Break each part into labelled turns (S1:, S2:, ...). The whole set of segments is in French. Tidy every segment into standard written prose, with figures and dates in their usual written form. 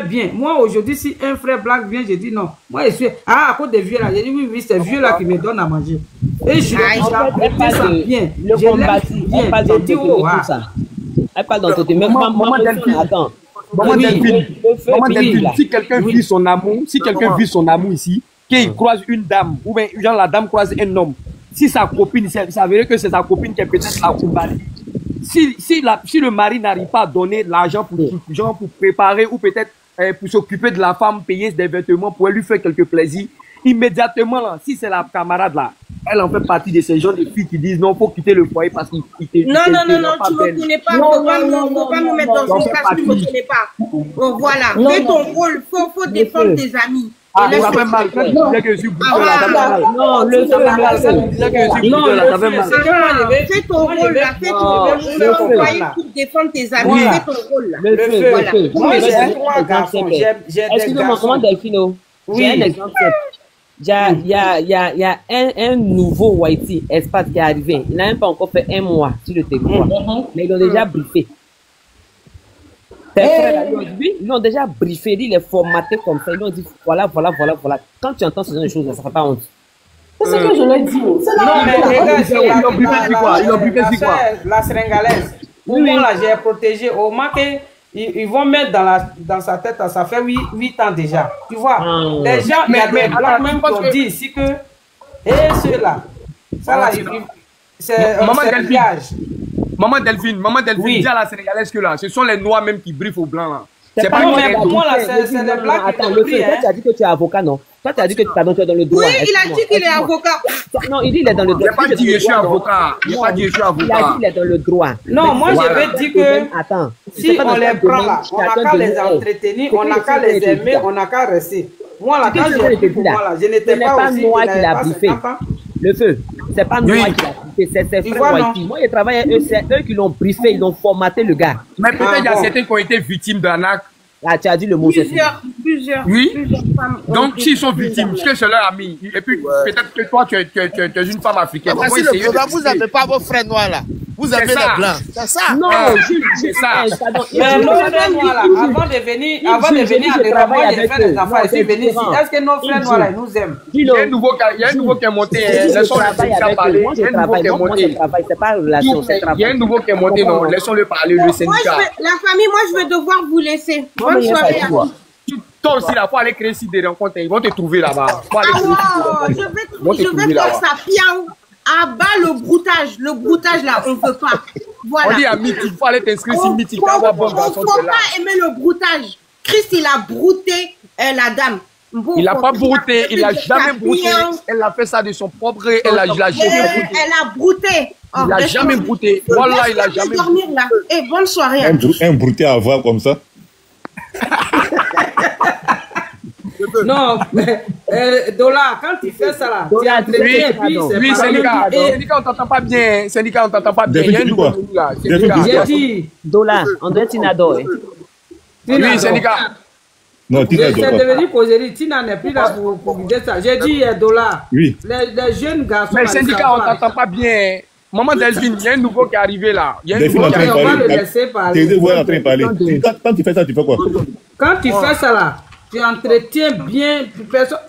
S1: bien. Moi, aujourd'hui, si un frère blanc vient, je dis non. Moi, je suis... Ah, à cause des vieux là. Je dis oui, oui, c'est vieux là qui me donne à manger. Et je
S2: elle
S1: ça bien.
S2: Le combattu, elle parle d'entretenir tout ça. Elle parle d'entretenir. Maman Delphine, attends.
S3: Maman Delphine, si quelqu'un vit son amour, ici, qu'il croise une dame, ou bien genre la dame croise un homme, si sa copine, ça veut dire que c'est sa copine qui est peut-être la combattre. Si le mari n'arrive pas à donner l'argent pour préparer ou peut-être pour s'occuper de la femme, payer des vêtements pour lui faire quelques plaisirs, immédiatement, là, si c'est la camarade là, elle en fait partie de ces gens de filles qui disent non, faut quitter le foyer parce qu'il
S4: Non, tu me connais pas, faut pas me mettre dans une case, tu me connais pas. Bon, voilà, fais ton rôle, faut défendre tes amis.
S3: Ah, ça fait mal. Quand tu disais que je suis bouffé là, ça fait mal.
S2: Non, le feu,
S3: tu disais que je suis bouffé là, ça fait mal.
S4: Fais ton rôle là, fais ton rôle pour défendre tes amis, fais ton rôle là.
S2: Le feu, voilà.
S1: Moi, j'ai 3 garçons, j'ai des
S2: Excusez-moi, comment Delphino? J'ai un exemple. Il y a un nouveau Whitey espace qui est arrivé. Il n'a même pas encore fait 1 mois sur le territoire. Mais ils l'ont déjà briefé. Tes frères, ils l'ont déjà briefé, ils l'ont formaté comme ça. Ils l'ont dit voilà. Quand tu entends ce genre de choses, ça ne fait pas honte.
S5: C'est ce que je l'ai dit.
S1: Non, mais les gars, ils l'ont briefé quoi? La sénégalaise. Pour moi, là, j'ai protégé. Au moins ils vont mettre dans sa tête, ça fait 8 ans déjà. Tu vois, les gens, il y a des blancs même qui ont dit ici que, et ceux-là, ça là, c'est un piège.
S3: Maman Delphine, dis à la sénégalaise que là, ce sont les noirs même qui briefent aux blancs là.
S1: C'est pas moi, pour moi là, c'est des blancs qui
S2: attends, le fait, toi tu as dit que tu es avocat, non? Toi tu as dit que tu es dans le droit.
S4: Oui, il a dit qu'il est avocat.
S2: Non, il dit qu'il est dans le droit.
S3: Il n'a pas dit que je suis avocat. Il n'a pas dit que je suis avocat.
S2: Il a dit qu'il est dans le droit.
S1: Non, moi je vais dire que
S2: attends,
S1: si on les prend là, on n'a qu'à les entretenir, on n'a qu'à les aimer, on n'a qu'à rester. Moi là, quand je n'étais pas
S2: noir qui l'a briefé. Le feu, c'est pas noir qui l'a briefé, c'est ses frères Whitey. Moi, je travaille avec eux, c'est eux qui l'ont briefé, ils l'ont formaté le gars.
S3: Mais peut-être il y a certains qui ont été victimes d'arnaque.
S2: Ah, tu as dit le mot.
S4: Plusieurs
S3: femmes. Donc, s'ils sont victimes, parce que c'est leur ami. Et puis, peut-être que toi, tu es une femme africaine.
S6: Parce que le programme, vous n'avez pas vos frères noirs là. Vous avez les blancs. C'est ça.
S2: Non,
S3: c'est ça.
S1: Mais nos frères noirs là, avant de venir à travailler, j'ai fait des affaires. Je suis venu ici. Est-ce que nos frères noirs là, ils nous aiment?
S3: Il y a un nouveau qui est monté. Laissons-le parler.
S2: Moi, je travaille. C'est pas relation, c'est travail.
S3: Il y a un nouveau qui est monté. Non, laissons-le parler, le syndicat.
S4: La famille, moi, je vais devoir vous laisser. Bonne soirée à vous.
S3: Toi aussi, là, faut aller créer ici des rencontres. Ils vont te trouver là-bas.
S4: Je vais faire ça bien. À bas le broutage là, on ne peut pas. Voilà.
S3: On dit à Mythique, il faut aller t'inscrire sur Mythique. Il
S4: ne faut pas aimer le broutage. Christ, il a brouté la dame.
S3: Bon, il n'a pas brouté, il n'a jamais brouté. Elle a fait ça de son propre gré. Elle a jamais brouté.
S4: Elle a brouté.
S3: Il n'a jamais brouté. Voilà, il n'a jamais brouté.
S4: Et bonne soirée.
S7: Un brouté à voir comme ça.
S1: Non, mais Dola, quand tu fais ça là, tu as traité,
S3: oui, syndicat, on t'entend pas bien. Syndicat, on t'entend pas bien. Il y a un nouveau là.
S1: J'ai dit,
S2: Dola, on doit Tinado.
S3: Oui, syndicat.
S7: Non, Tina
S1: c'est devenu causerie. Tina n'est plus là pour dire ça. J'ai dit, Dola,
S7: oui.
S1: Les jeunes garçons.
S3: Mais syndicat, on t'entend pas bien. Maman Delphine, il y a un nouveau qui est arrivé là. Il y a un nouveau
S7: qui est arrivé.
S1: On va le laisser parler.
S7: T'es en train de parler. Quand tu fais ça, tu fais quoi?
S1: Quand tu fais ça là, tu entretiens bien personne.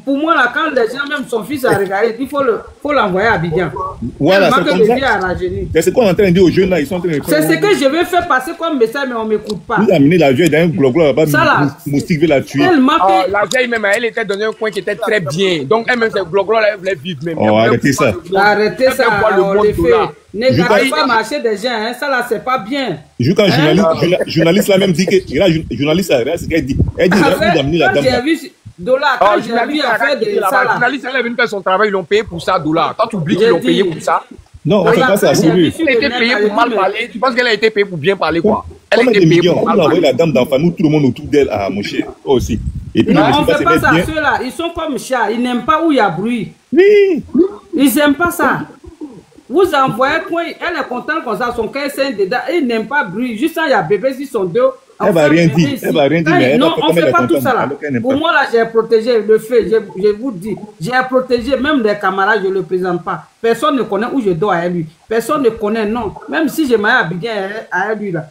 S1: Pour moi là, quand les gens, même son fils a regardé, il faut l'envoyer à Abidjan.
S7: Voilà, c'est comme ça. C'est ce qu'on est en train de dire aux jeunes là, ils sont en train de...
S1: C'est ce que je vais faire passer comme message, mais on ne m'écoute pas.
S7: Vous amenez la vieille dans un gloglo là-bas, moustique veut la tuer.
S3: La vieille même, elle était dans un coin qui était très bien. Donc elle même, ce gloglo là, elle voulait vivre même.
S7: Oh, arrêtez ça.
S1: Arrêtez ça, on les fait. Ne pas marcher des gens, hein. Ça là, c'est pas bien.
S7: Je quand journaliste là même dit que... Journaliste là, c'est ce qu'elle dit. Elle dit, vous amenez la dame.
S1: Dola, quand j'ai vu à faire de ça là.
S3: La journaliste, elle est venue faire son travail, ils l'ont payé pour ça, Dola. Quand tu oublies qu'ils l'ont payé pour ça.
S7: Non, on ne fait pas ça, c'est lui.
S3: Elle a été payée pour mal parler. Tu penses qu'elle a été payée pour bien parler, quoi? Elle a
S7: été
S3: payée pour mal parler.
S7: On a la dame d'enfant, nous, tout le monde autour d'elle à Moshe aussi. Et puis,
S1: non, on ne fait pas ça, ceux-là, ils sont comme chats, ils n'aiment pas où il y a bruit.
S7: Oui.
S1: Ils n'aiment pas ça. Vous envoyez quoi, elle est contente comme ça, son cœur est dedans, ils n'aiment pas bruit. Juste ça, il y a bébé, ils sont deux.
S7: Elle va rien dire, elle va rien dire, mais
S1: non, on ne fait pas tout ça là. Pour moi là, j'ai protégé le fait, je vous dis, j'ai protégé même des camarades, je ne le présente pas. Personne ne connaît où je dors à lui. Personne ne connaît, non. Même si je m'aille à Abidjan à lui là.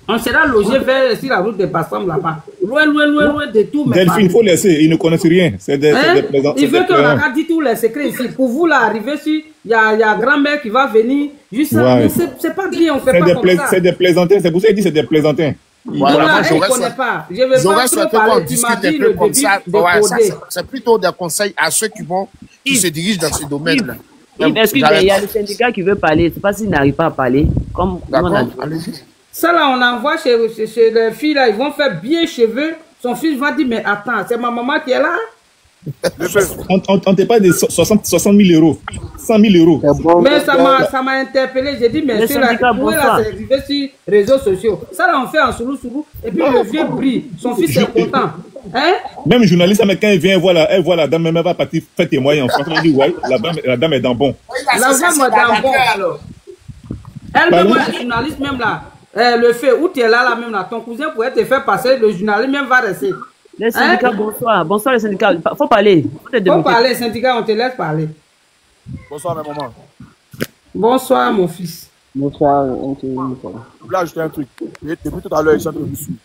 S1: On sera logé vers sur la route de Bassam là-bas. Loin de tout.
S7: Delphine, il faut laisser, ils ne connaissent rien. C'est des plaisants.
S1: Il veut qu'on a dit tous les secrets ici. Pour vous, là, arriver sur, il y a grand-mère qui va venir. Juste ça, c'est pas bien, on fait pas comme ça.
S7: C'est des plaisantins, c'est pour ça qu'il dit c'est des plaisantins.
S1: Voilà, je ne connais pas. Je ne veux pas trop parler. Tu m'as dit le début de
S6: c'est plutôt des conseils à ceux qui se dirigent dans ce domaine-là.
S2: Oui, mais il y a le syndicat qui veut parler. C'est pas s'il n'arrive pas à parler. Comme on a dit.
S1: Ça là, on envoie chez les filles là, ils vont faire bien cheveux. Son fils va dire, mais attends, c'est ma maman qui est là.
S7: On ne pas de 60 000 euros, 100 000 euros.
S1: Mais ça m'a interpellé. J'ai dit, mais c'est là, c'est arrivé sur les réseaux sociaux. Ça là, on fait en sourou. Et puis le vieux brille. Son fils est content. Hein? Même
S7: journaliste, mais quand il vient voir la dame, même elle va partir faire témoigner. Franchement, il dit, ouais, la dame est dans bon.
S1: La dame est dans bon. Elle, même le journaliste, même là. Le fait où tu es là même là, ton cousin pourrait te faire passer, le journaliste même va rester.
S2: Les syndicats, bonsoir. Bonsoir les syndicats. Faut parler.
S1: Faut parler, syndicats, on te laisse parler.
S6: Bonsoir mes mamans.
S1: Bonsoir mon fils.
S5: Bonsoir.
S6: Je voulais ajouter un truc. Depuis tout à l'heure, ils sont en train de me suivre.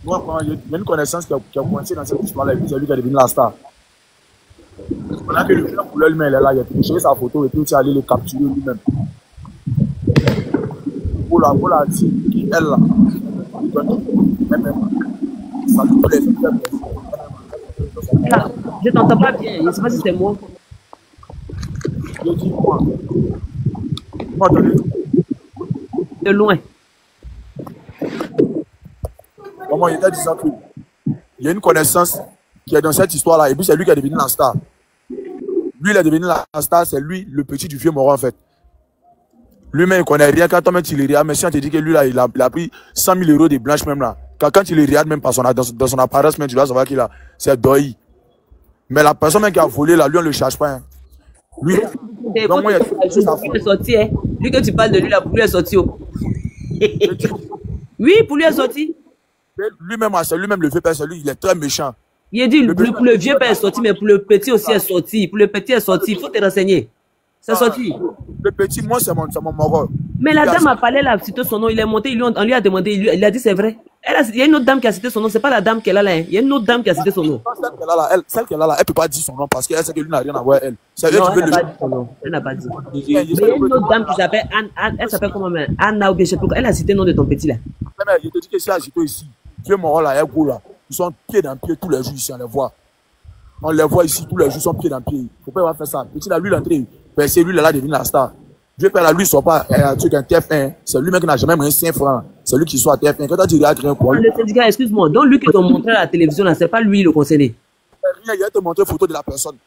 S6: Moi, il y a une connaissance qui a commencé dans cette histoire-là, et puis c'est lui qui est devenu la star. Pendant que le film pour lui-même, il est là, il a téléchargé sa photo et puis il est allé le capturer lui-même. Pour la dire qui elle là, ça nous plaît.
S2: Je t'entends pas bien, je ne sais pas si c'est moi.
S6: Je dis moi. Moi,
S2: de loin.
S6: Comment il était disant que il y a une connaissance qui est dans cette histoire-là, et puis c'est lui qui est devenu la star. Lui, il est devenu la star, c'est lui, le petit du vieux mort en fait. Lui-même, il ne connaît rien. Quand on met il regarde, mais si on te dit que lui, là, il a pris 100 000 euros de blanche même là. Quand il regarde même dans son apparence, même, tu dois savoir qu'il a, c'est Doi. Mais la personne même qui a volé là, lui, on ne le charge pas. Hein. Lui, donc, moi,
S2: il est sorti, hein. Lui que tu parles de lui là, pour lui est sorti. Oui, pour lui est sorti.
S6: Lui-même, c'est lui-même le vieux père, c'est lui, il est très méchant.
S2: Il a dit, pour le vieux père est sorti, mais pour le petit aussi est sorti. Pour le petit est sorti, il faut te renseigner. C'est sorti.
S6: Le petit, moi, c'est mon mort.
S2: Mais la dame a parlé, elle a cité son nom, il est monté, on lui a demandé, il a dit c'est vrai. Il y a une autre dame qui a cité son nom, c'est pas la dame qu'elle a là. Il y a une autre dame qui a cité son nom.
S6: Celle qu'elle a là, elle peut pas dire son nom parce qu'elle sait que lui n'a rien à voir elle.
S2: Non, elle n'a pas dit son nom. Elle n'a pas dit. Mais il y a une autre dame qui s'appelle Anne, elle s'appelle comment même Anna ou bien je sais pas. Elle a cité le nom de ton petit là.
S6: Mais je te dis que si Agito ici, Dieu mort là, elle go là. Ils sont pied dans pied tous les jours ici, on les voit. On les voit ici tous les jours, ils sont pied dans pied. Faut pas faire ça. Petit là, lui l'entrée. C'est lui là devenu la star. Dieu Père là, lui soit pas un truc, un TF1. C'est lui même qui n'a jamais mis 5 francs. C'est lui qui soit TF1. Quand tu regardes rien quoi.
S2: Le syndicat, excuse-moi. Donc lui qui t'a montré à la télévision là, c'est pas lui le concerné.
S6: Il a te montré photo de la personne.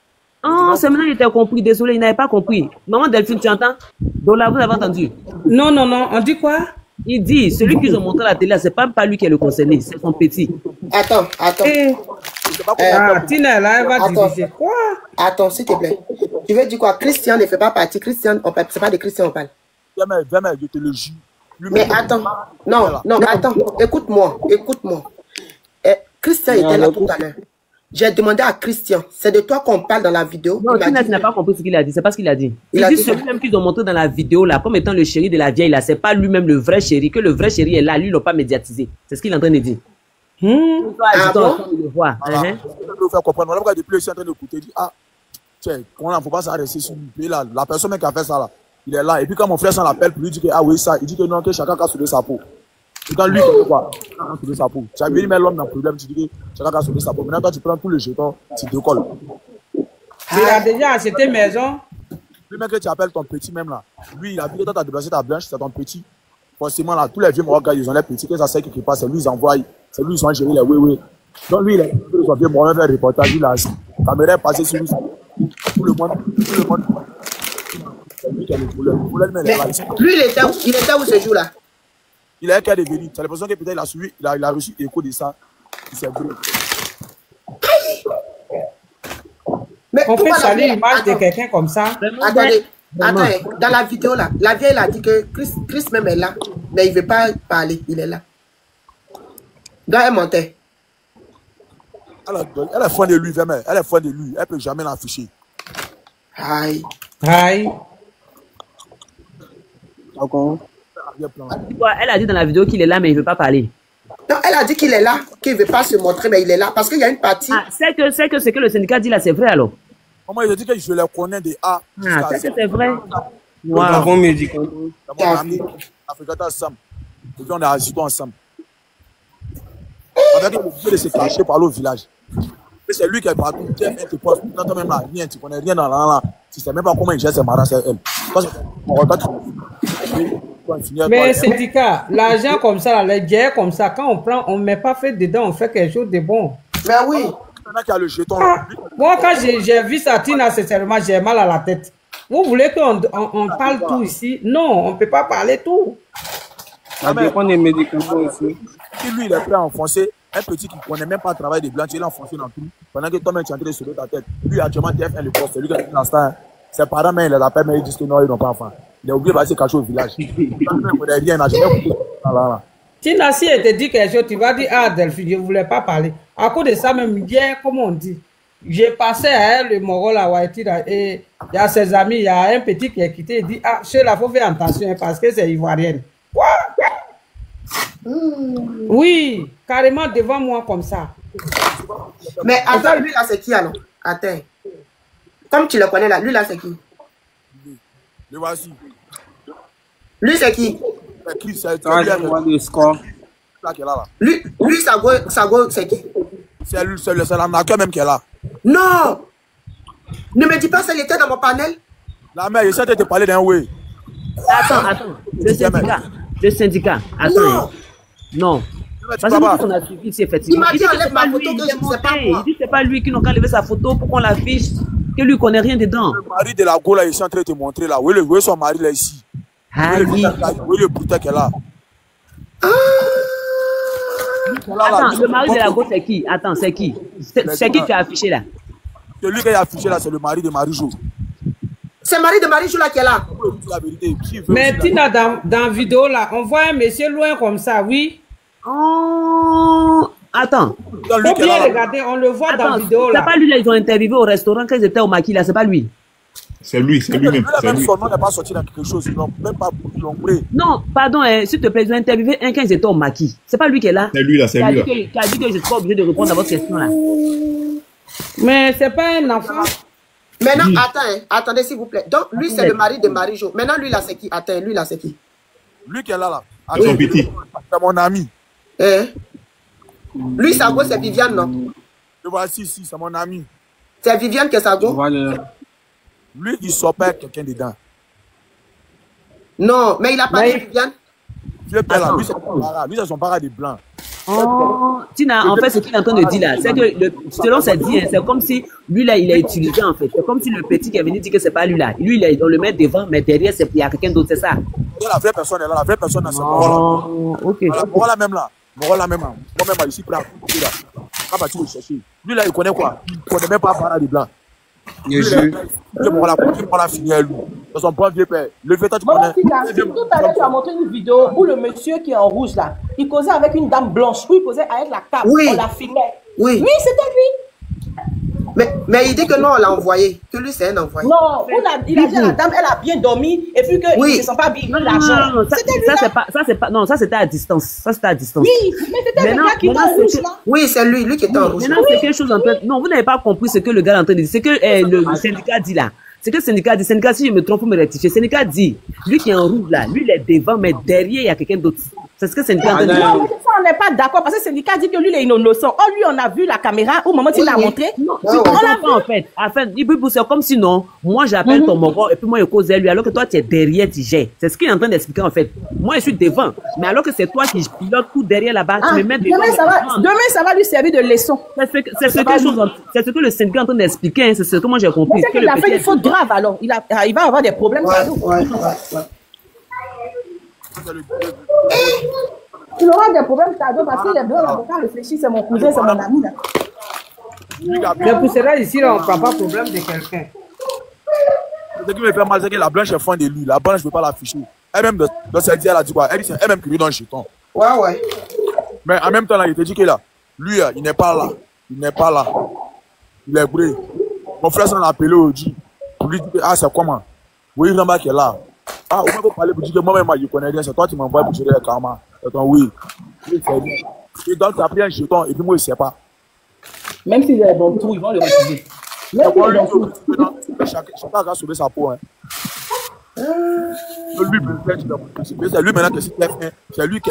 S2: Oh, c'est maintenant il était compris. Désolé, il n'avait pas compris. Maman Delphine, tu entends? Donc là, vous avez entendu?
S1: Non, on dit quoi?
S2: Il dit, celui qu'ils ont montré à la télé, c'est pas lui qui est le concerné, c'est son petit.
S4: Attends.
S1: Tina, là, elle va diriger. Quoi?
S4: Attends, s'il te plaît. Tu veux dire quoi? Christian ne fait pas partie. Christian, c'est pas de Christian, on parle.
S6: Jamais, je te le jure.
S4: Mais attends. Non, attends. Écoute-moi. Christian était là tout à l'heure. J'ai demandé à Christian, c'est de toi qu'on parle dans la vidéo.
S2: Non, Tina, tu n'as pas compris ce qu'il a dit, c'est pas ce qu'il a dit. Il dit celui-même qu'ils ont montré dans la vidéo là, comme étant le chéri de la vieille là, c'est pas lui-même le vrai chéri, que le vrai chéri est là, lui, ils l'ont pas médiatisé. C'est ce qu'il est en train de dire.
S4: Ah bon?
S2: Le voir.
S6: Je vais vous faire comprendre. Voilà pourquoi depuis, je suis en train d'écouter, il dit, ah, tiens, il ne faut pas s'arrêter sur lui là. La personne qui a fait ça là, il est là. Et puis quand mon frère s'en appelle pour lui dire que, ah oui, ça, il dit que non, que chacun a soulevé sa peau. Et quand lui, il fait quoi? Chacun a soulevé sa peau. Tu as vu, mais l'homme n'a problème, tu dis que chacun a soulevé sa peau. Maintenant, toi, tu prends tous les jetons, tu décolles.
S1: Il a déjà acheté maison.
S6: Lui, même que tu appelles ton petit même là, lui, il a vu que toi, tu as déplacé ta blanche, c'est ton petit. Forcément, là, tous les vieux Marocains, ils ont les petits, que ça sait quelque part, c'est lui, ils envoient, c'est lui, ils sont gérés les oui. Donc, lui, il est vieux Marocain, fait un reportage, il a la caméra est passée sur lui, tout le monde. C'est lui qui a le problème.
S4: Lui, il était où ce jour-là?
S6: Il a un cas de venir. C'est l'impression que peut-être il a suivi, il a reçu l'écho de ça. Il s'est brûlé.
S1: On peut saluer l'image de quelqu'un comme ça.
S4: Attendez, dans la vidéo là, la vieille a dit que Chris même est là, mais il ne veut pas parler, il est là. Donc elle montait.
S6: Elle est fan de lui, vraiment. Elle est fan de lui. Elle ne peut jamais l'afficher.
S1: Aïe.
S6: D'accord.
S2: Elle a dit dans la vidéo qu'il est là, mais il ne veut pas parler.
S8: Non, elle a dit qu'il est là, qu'il ne veut pas se montrer, mais il est là. Parce qu'il y a une partie.
S2: Ah, c'est que ce que le syndicat dit là, c'est vrai alors.
S6: Comment il a dit que je les connais des A.
S2: Ah, c'est que c'est vrai.
S3: Nous avons médicament.
S6: D'abord, on a mis Africata ensemble. Et puis on a assis ensemble. Avec le but de se cacher par le village. C'est lui qui est partout, qui est tes postes. Quand même là, rien, tu connais rien dans la. Tu ne sais même pas comment il gère ses marins, c'est elle. Parce que
S1: mais syndicat, l'argent comme ça, les guerres comme ça, quand on prend, on ne met pas fait dedans, on fait quelque chose de bon.
S8: Mais oui.
S6: Qui a le jeton.
S1: Moi, quand j'ai vu ça, Tina, sincèrement, j'ai mal à la tête. Vous voulez qu'on parle tout ici? Non, on ne peut pas parler tout.
S3: Ça dépend des médicaments aussi.
S6: Si lui, il est prêt à enfoncer un petit qui ne connaît même pas le travail des blancs, il a enfoncé dans tout. Pendant que toi-même, tu es en train de sauver ta tête. Lui, actuellement, TF1 le poste, c'est lui qui a fait l'instant. Ses parents, mais il les appelle, mais ils disent que non, ils n'ont pas enfant. Il a oublié de se cacher au village. Il ne connaît rien, il n'a jamais écouté.
S1: Tina, si elle te dit quelque chose, tu vas dire, ah, Delphine, je ne voulais pas parler. À cause de ça, même hier, comme on dit, j'ai passé à elle, le Morol à Waiti, et il y a ses amis, il y a un petit qui est quitté, il dit, ah, chez-là, il faut faire attention, parce que c'est ivoirienne. Quoi? Oui, carrément devant moi comme ça.
S8: Mais attends, lui là, c'est qui alors? Attends. Comme tu le connais là, lui là, c'est qui?
S6: Le voici.
S8: Lui, c'est qui? Lui, Sago, c'est qui?
S6: C'est l'arnaqueur même qui est là.
S8: Non! Ne me dis pas ça, il était dans mon panel.
S6: La mère, j'essaie de te parler d'un way.
S2: Attends. Le syndicat. Attends. Non. Parce que on a suivi ici, effectivement.
S8: Il m'a dit, enlève ma photo, que je ne sais pas moi.
S2: Il dit, c'est pas lui qui n'a qu'à lever sa photo pour qu'on l'affiche, que lui connaît rien dedans.
S6: Le mari de la go là, ici en train de te montrer là. Oui, son mari là ici. Oui, le putain qui est là.
S2: Attends, le mari de la go, c'est qui? Attends, c'est qui? C'est qui tu as affiché là?
S6: Celui qui a affiché là, c'est le mari de Marie-Jo.
S8: C'est le mari de Marie-Jo là qui est là.
S1: Mais Tina, dans la vidéo là, on voit un monsieur loin comme ça, oui.
S2: Oh, attends.
S1: Faut bien regarder, on le voit dans la vidéo là.
S2: C'est pas lui là, ils ont interviewé au restaurant quand ils étaient au maquis là, c'est pas lui.
S7: C'est lui-même.
S6: Même son nom n'est pas sorti dans quelque chose, ils n'ont même pas plombré.
S2: Non, pardon, s'il te plaît, ils ont interviewé un quand ils étaient au maquis. C'est pas lui qui est là.
S7: C'est lui là, c'est lui là.
S2: Qui a dit que je suis pas obligé de répondre à votre question là.
S1: Mais c'est pas un enfant.
S8: Maintenant, attendez s'il vous plaît. Donc, lui, c'est le mari de Marie-Jo. Maintenant, lui là, c'est qui? Attends, lui là, c'est qui?
S6: Lui qui est là.
S7: Son petit.
S6: C'est mon ami.
S8: Lui, Sago, c'est Viviane, non?
S6: Le voici ici, c'est mon ami.
S8: C'est Viviane qui est Sago?
S6: Lui, il sort pas quelqu'un dedans.
S8: Non, mais il a pas dit Viviane.
S6: Lui, c'est son parent des blancs.
S2: Oh, Tina, en fait, ce qu'il est en train de dire là, c'est que selon ses dires, c'est comme si lui là, il a utilisé en fait. C'est comme si le petit qui est venu dire que c'est pas lui là. Lui, on le met devant, mais derrière, il y a quelqu'un d'autre, c'est ça.
S6: La vraie personne est là, la vraie personne c'est
S2: Morol là. Ok.
S6: Morol là même là. Moi-même, ici, là. Quand vas-tu le chercher? Lui là, il connaît quoi? Il connaît même pas parler des blancs. Lui, Morol a fini à lui. Dans son bon vieux père. Le fait que tu connais.
S5: Tout à l'heure, tu as montré une vidéo où le monsieur qui est en rouge là, il causait avec une dame blanche, où il causait avec la cape, on la filmait.
S8: Oui,
S5: c'était lui.
S8: Mais il dit que non, on l'a envoyé. Que lui, c'est un envoyé.
S5: Non, il a dit à la dame, elle a bien dormi, et puis qu'il ne se sent pas bien.
S2: Non, ça c'était à distance. Ça c'était à distance.
S5: Oui, mais c'était le gars qui était en rouge là.
S8: Oui, c'est lui qui était en rouge.
S2: Maintenant, c'est quelque chose en train. Non, vous n'avez pas compris ce que le gars est en train de dire. C'est que le syndicat dit là. C'est que le syndicat dit, syndicat, si je me trompe, vous me rectifiez. Le syndicat dit, lui qui est en rouge là, lui il est devant, mais derrière il y a quelqu'un d'autre. C'est ce que le syndicat a dit.
S5: Non, on n'est pas d'accord parce que le syndicat dit que lui il est innocent. Oh, lui on a vu la caméra au moment où il l'a montré.
S2: Non, on l'a vu en fait. C'est comme si non, moi j'appelle ton Moro et puis moi je cause lui alors que toi tu es derrière, tu gères. C'est ce qu'il est en train d'expliquer en fait. Moi je suis devant, mais alors que c'est toi qui pilote tout derrière là-bas, tu me mets devant.
S5: Demain ça va lui servir de leçon.
S2: C'est ce que le syndicat est en train d'expliquer, c'est ce que moi j'ai compris.
S5: C'est qu'il a fait une faute grave alors. Il va avoir des problèmes. Il aura des problèmes parce qu'il est blanc, l'avocat réfléchit, c'est mon cousin, c'est mon ami.
S1: Mais pour cela, ici, on ne prend pas problème de quelqu'un.
S6: Ce qui me fait mal, c'est que la blanche est fan de lui. La blanche ne veut pas l'afficher. Elle-même, dans cette idée, elle a dit quoi? Elle dit c'est elle-même qui lui donne le jeton.
S8: Ouais.
S6: Mais en même temps, là, il te dit que là, lui, il n'est pas là. Il n'est pas là. Il est brûlé. Mon frère s'en a appelé aujourd'hui. Pour lui dire, ah, c'est comment? Oui, il qui est là. Ah, on va parler pour dire que moi-même, je connais rien. C'est toi qui m'envoies pour gérer le karma. Oui. Oui, c'est bien. Et donc, tu as pris un jeton et puis moi, je ne sais pas.
S5: Même s'il est dans tout, ils vont le refuser.
S6: Chacun a sauvé sa peau. Hein. C'est lui maintenant qui fait. C'est lui qui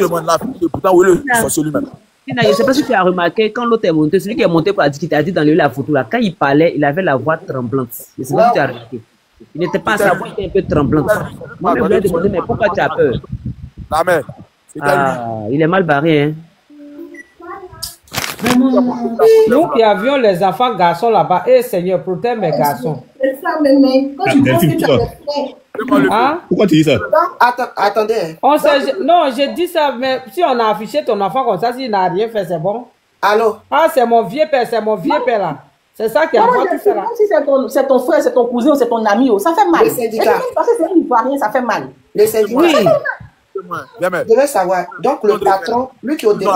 S6: le monde l'a fait. Pourtant, oui, c'est lui-même.
S2: Je ne sais pas si tu as remarqué, quand l'autre est monté, celui qui est monté pour la dire, qui t'a dit dans la photo, là, quand il parlait, il avait la voix tremblante. Je ne sais pas si tu as remarqué. Il n'était pas, sa voix était un peu tremblante. Moi, je voulais demander, mais pourquoi tu as peur?
S6: La mère.
S2: Il est mal barré, hein.
S1: Nous qui avions les enfants garçons là-bas, et Seigneur, protège mes garçons.
S4: C'est ça, mais quand tu penses que tu as fait.
S1: Hein?
S7: Pourquoi tu dis ça?
S8: Attendez.
S1: Non, j'ai dit ça, mais si on a affiché ton enfant comme ça, s'il n'a rien fait, c'est bon.
S8: Allô?
S1: Ah, c'est mon vieux père là. C'est ça qui a fait tout ça là.
S5: Si c'est ton frère, c'est ton cousin, c'est ton ami, ça fait mal.
S8: Le syndicat.
S5: Parce que c'est un Ivoirien, ça fait mal.
S8: Le syndicat.
S1: Oui.
S8: Je veux savoir. Donc, le patron, lui qui au début.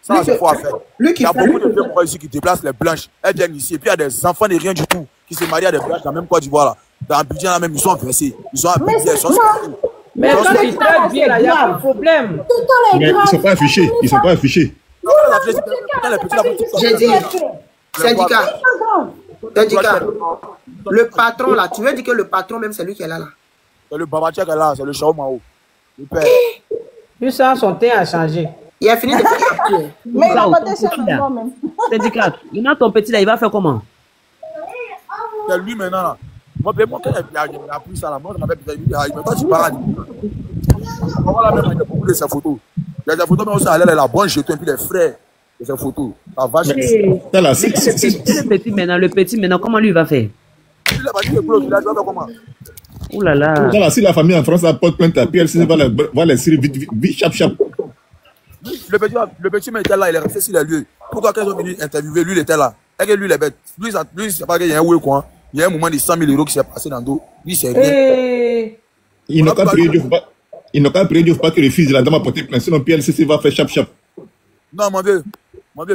S6: Ça, c'est quoi faire. Il y a beaucoup de vieux ici qui déplacent les blanches. Elles viennent ici. Et puis, il y a des enfants de rien du tout qui se marient à des blanches dans la même Côte d'Ivoire. Là. Dans Abidjan, là même, ils sont versés. Ils sont habillés. Ils sont
S1: mais quand ils traitent bien, là, il n'y a pas de problème.
S7: Mais ils ne sont pas affichés. Ils ne sont pas affichés.
S8: J'ai dit, syndicat. Le patron, là, tu veux dire que le patron, même, c'est lui qui est là, là.
S6: C'est le Babatiak là, c'est le Chao Mao. Le père.
S1: Tout ça, son teint a changé.
S8: Il a fini de faire.
S5: Mais il a pas de chef même.
S2: Syndicat, maintenant ton petit là, il va faire comment?
S6: C'est lui maintenant là. Moi, quand il a pris ça là, moi, je m'avais dit, il m'a pas dit pareil. Voilà, même, il y a beaucoup de ses photos. Il y a des photos, mais aussi, elle est la bonne jeton, et puis les frères de ses photos. La vache.
S2: Le petit maintenant, comment lui va faire?
S6: Il a pas dit que il a dit comment?
S2: Ouh là là.
S7: Si la famille en France a porte plainte à PLC, va les tirer vite, chap.
S6: Le petit mais était là, il est resté sur les lieux. Pourquoi quand ils sont venus interviewer, lui il était là? Et que lui il est bête. Lui c'est pas qu'il y a un ouais quoi. Il y a un moment de 100 000 € qui s'est passé dans le dos. Lui c'est rien.
S7: Il n'a qu'à prier Dieu, faut pas que le fils de la dame a porté plainte. Sinon PLC va faire chap.
S6: Non mon vieux,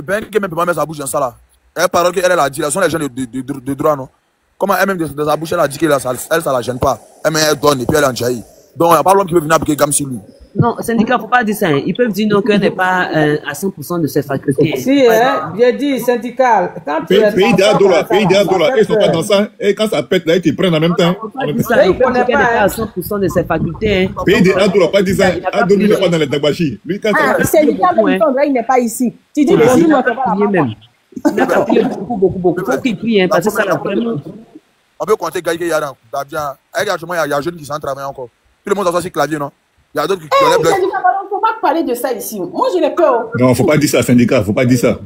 S6: Ben qui même peut pas mettre sa bouche dans ça là. Elle parle qu'elle a dit, là sont les gens de droit non. Comment elle-même de sa bouche elle a dit que ça la gêne pas. Elle donne et puis elle en jaillit. Donc il n'y a pas l'homme qui peut venir appliquer gamme sur lui.
S2: Non, syndicat, il ne faut pas dire ça. Ils peuvent dire non, qu'elle n'est pas à 100% de ses facultés.
S1: Si, bien dit, syndical.
S7: Pays d'Adola, ils sont pas dans ça. Et quand ça pète, là, ils te prennent en même temps.
S2: Ils ne qu'elle n'est pas à 100% de ses facultés.
S7: Pays d'Adola, pas dire ça. Adola n'est pas dans les Dabashi.
S5: Le syndicat, il n'est pas ici. Tu dis bonjour,
S2: il n'a pas prié même. Il n'a pas prié beaucoup. Il faut qu'il prie, parce que ça l'a vraiment.
S6: On peut compter Gaïké Yadan, Dabia. Il y a des jeunes qui sont travaillés encore. Tout le monde a sorti clavier, non? Il y a d'autres qui ont les blocs.
S5: Il ne faut pas parler de ça ici. Moi, je l'ai peur.
S7: Non, il ne faut pas dire ça, syndicat. Il ne faut pas dire ça.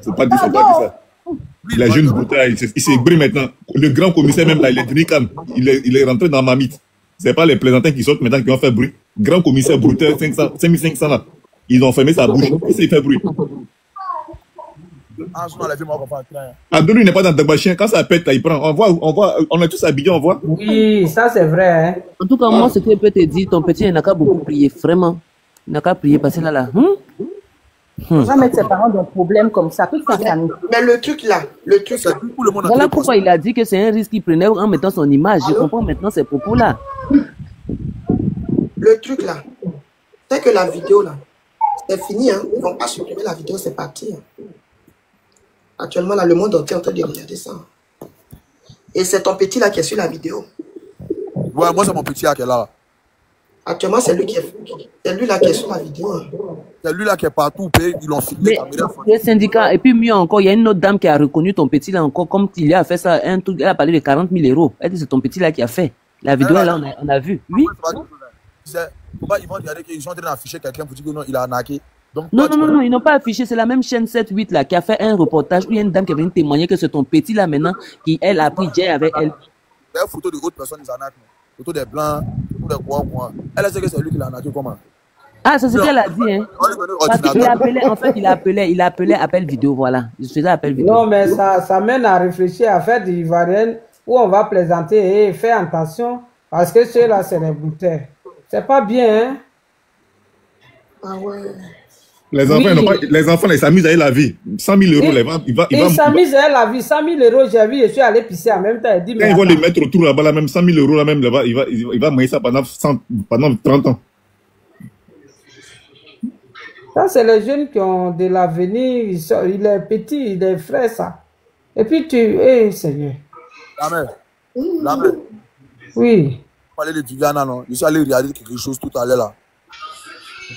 S7: La jeune bouteille, il s'est brûlé maintenant. Le grand commissaire, même là, il est venu comme. Il est rentré dans ma mythe. Ce n'est pas les plaisantins qui sortent maintenant qui ont fait bruit. Grand commissaire brouteur, 5500 là. Ils ont fermé sa bouche. Il s'est fait bruit. Adoulou n'est pas dans Dabachien. Quand ça pète, là, il prend. On est tous habillés, on voit.
S1: Oui, ça c'est vrai. Hein.
S2: En tout cas, moi, ce que je peux te dire, ton petit, il n'a qu'à beaucoup prier, vraiment. Il n'a qu'à prier parce que là.
S5: On va mettre ses parents dans un problème comme ça, toute sa famille.
S8: Mais le truc là,
S6: c'est tout le monde.
S2: Voilà pourquoi il a dit que c'est un risque qu'il prenait en mettant son image. Je comprends maintenant ces propos-là.
S8: Le truc là, c'est que la vidéo là, c'est fini. Hein. Ils ne vont pas supprimer la vidéo, c'est parti. Hein. Actuellement, là, le monde entier est en train de regarder ça. Et c'est ton petit là qui est sur la vidéo.
S6: Ouais, moi c'est mon petit là qui est là.
S8: Actuellement, c'est lui là qui est sur la vidéo. Hein.
S6: C'est lui là qui est partout. Ils l'ont filmé.
S2: Les syndicats, et puis mieux encore, il y a une autre dame qui a reconnu ton petit là encore, comme il a fait ça, un truc, elle a parlé de 40 000 €. Elle dit c'est ton petit là qui a fait. La vidéo là, on a vu. Oui.
S6: Ils vont dire qu'ils sont en train d'afficher quelqu'un pour dire que non, il a arnaqué. Donc,
S2: non, ils n'ont pas affiché. C'est la même chaîne 7-8 là qui a fait un reportage où il y a une dame qui est venue témoigner que c'est ton petit là maintenant qui elle a pris Jay avec elle.
S6: Il y a une photo de d'autres personnes ils arnaquent. Photo des blancs, photo des quoi. Elle a dit que c'est lui qui l'a arnaqué comment?
S2: Ah, c'est ce qu'elle a dit hein. Parce qu'il appelait, en fait, il appelait appel vidéo, voilà. Je faisais appel vidéo.
S1: Non, mais ça mène à réfléchir à faire des Ivoiriennes où on va plaisanter et faire attention parce que ceux-là c'est les bouteilles. C'est pas bien hein.
S8: Ah ouais.
S7: Les enfants, ils s'amusent à la vie. 100 000 euros,
S1: ils s'amusent à la vie. 100 000 euros, j'ai vu, je suis allé pisser en même temps. Il dit,
S7: quand ils vont les mettre autour là-bas, là, même 100 000 euros, là, même là-bas, il va manger ça pendant 30 ans.
S1: Ça, c'est les jeunes qui ont de l'avenir. Il est petit, il est frais, ça. Et puis Seigneur.
S6: La mère.
S1: Oui.
S6: On parlait de Viviana, non? Je suis allé regarder quelque chose tout à l'heure, là.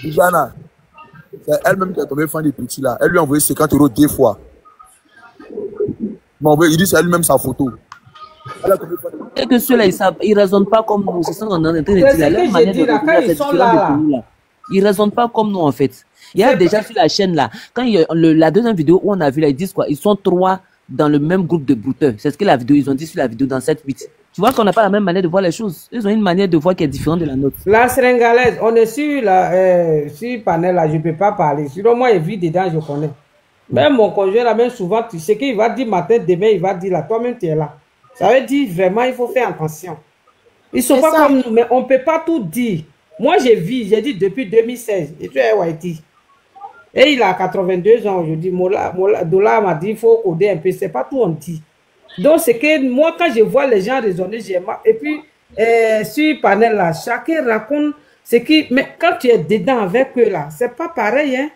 S6: Viviana, c'est elle-même qui est tombée fan des petits, là. Elle lui a envoyé 50 euros 2 fois. Il dit c'est elle-même sa photo.
S2: Et que ceux-là, ils ne raisonnent pas comme nous. C'est ça qu'on est en train de dire.
S1: C'est ce que j'ai dit, là, quand ils sont là.
S2: Ils ne raisonnent pas comme nous, en fait. Il y a déjà sur la chaîne, là, quand il y a la deuxième vidéo où on a vu, là, ils disent quoi? Ils sont 3 dans le même groupe de brouteurs. C'est ce que la vidéo, ils ont dit sur la vidéo dans 7-8. Tu vois qu'on n'a pas la même manière de voir les choses. Ils ont une manière de voir qui est différente de la nôtre.
S1: La Sénégalaise, on est sur le panel là, je ne peux pas parler. Sinon, moi, je vis dedans, je connais. Même mon conjoint, là, même souvent, tu sais qu'il va dire matin, demain, il va dire là, toi-même, tu es là. Ça veut dire vraiment, il faut faire attention. Ils ne sont pas comme nous, mais on ne peut pas tout dire. Moi, j'ai dit depuis 2016, et tu es Whitey. Et il a 82 ans aujourd'hui. Dola m'a dit, il faut coder un peu. Ce n'est pas tout on dit. Donc, c'est que moi, quand je vois les gens raisonner, j'aime. Et puis, sur le panel là, chacun raconte ce qui. Mais quand tu es dedans avec eux là, c'est pas pareil, hein.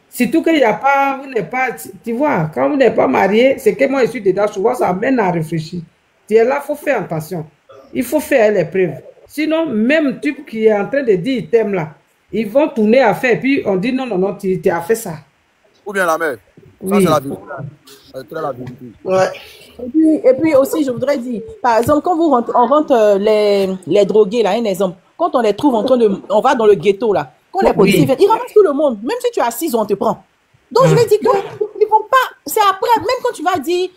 S1: Surtout qu'il n'y a pas, vous n'êtes pas, tu vois, quand vous n'êtes pas marié, c'est que moi je suis dedans, souvent ça amène à réfléchir. Tu es là, il faut faire attention. Il faut faire les preuves. Sinon, même type qui est en train de dire il t'aime là, ils vont tourner à faire, et puis on dit non, tu as fait ça.
S6: Ou bien la mère. Ça, c'est la vérité. C'est très la vérité.
S5: Ouais. Et puis aussi, je voudrais dire, par exemple, quand on rentre les drogués, là, un exemple, quand on les trouve on va dans le ghetto, là, quand les policiers viennent, ils ramassent tout le monde. Même si tu es assise, on te prend. Donc, je vais dire qu'ils vont pas, c'est après, même quand tu vas dire,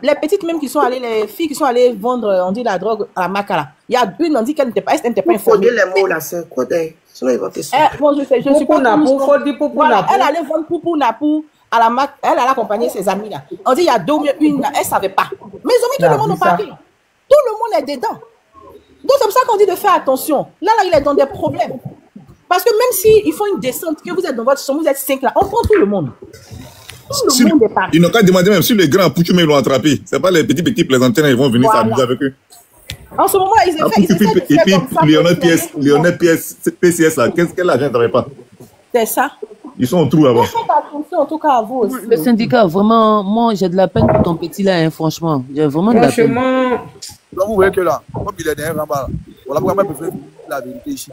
S5: les petites même qui sont allées, les filles qui sont allées vendre, on dit la drogue à la Makala. Il y a une, on dit qu'elle n'était pas informée.
S8: Les mots là, c'est quoi d'ailleurs? Sinon, ils vont te suivre.
S5: Bon, je suis pas voilà, elle allait vendre Poupou Napou à la Mac, elle allait accompagner ses amis là. On dit il y a 2 ou une là, elle savait pas. Mais ils ont mis tout le monde au papier. Tout le monde est dedans. Donc c'est pour ça qu'on dit de faire attention. Là, il est dans des problèmes. Parce que même s'ils font une descente, que vous êtes dans votre chambre, vous êtes 5 là, on prend tout le monde. Tout le monde est parti.
S7: Ils n'ont qu'à demander même si les grands Pouchoumé l'ont attrapé. C'est pas les petits plaisantins, ils vont venir s'amuser avec eux.
S5: En ce moment, ils essaient de faire
S7: et puis, Lionel PCS là, qu'est-ce qu'elle a, je ne savais pas.
S5: C'est ça.
S7: Ils sont en trou là-bas.
S5: Faites attention en tout cas à vous aussi.
S2: Le syndicat, vraiment, moi j'ai de la peine pour ton petit là, hein, franchement. J'ai vraiment de la peine.
S6: Donc vous voyez que là, comme il est derrière en bas, on a vraiment préféré la vérité ici.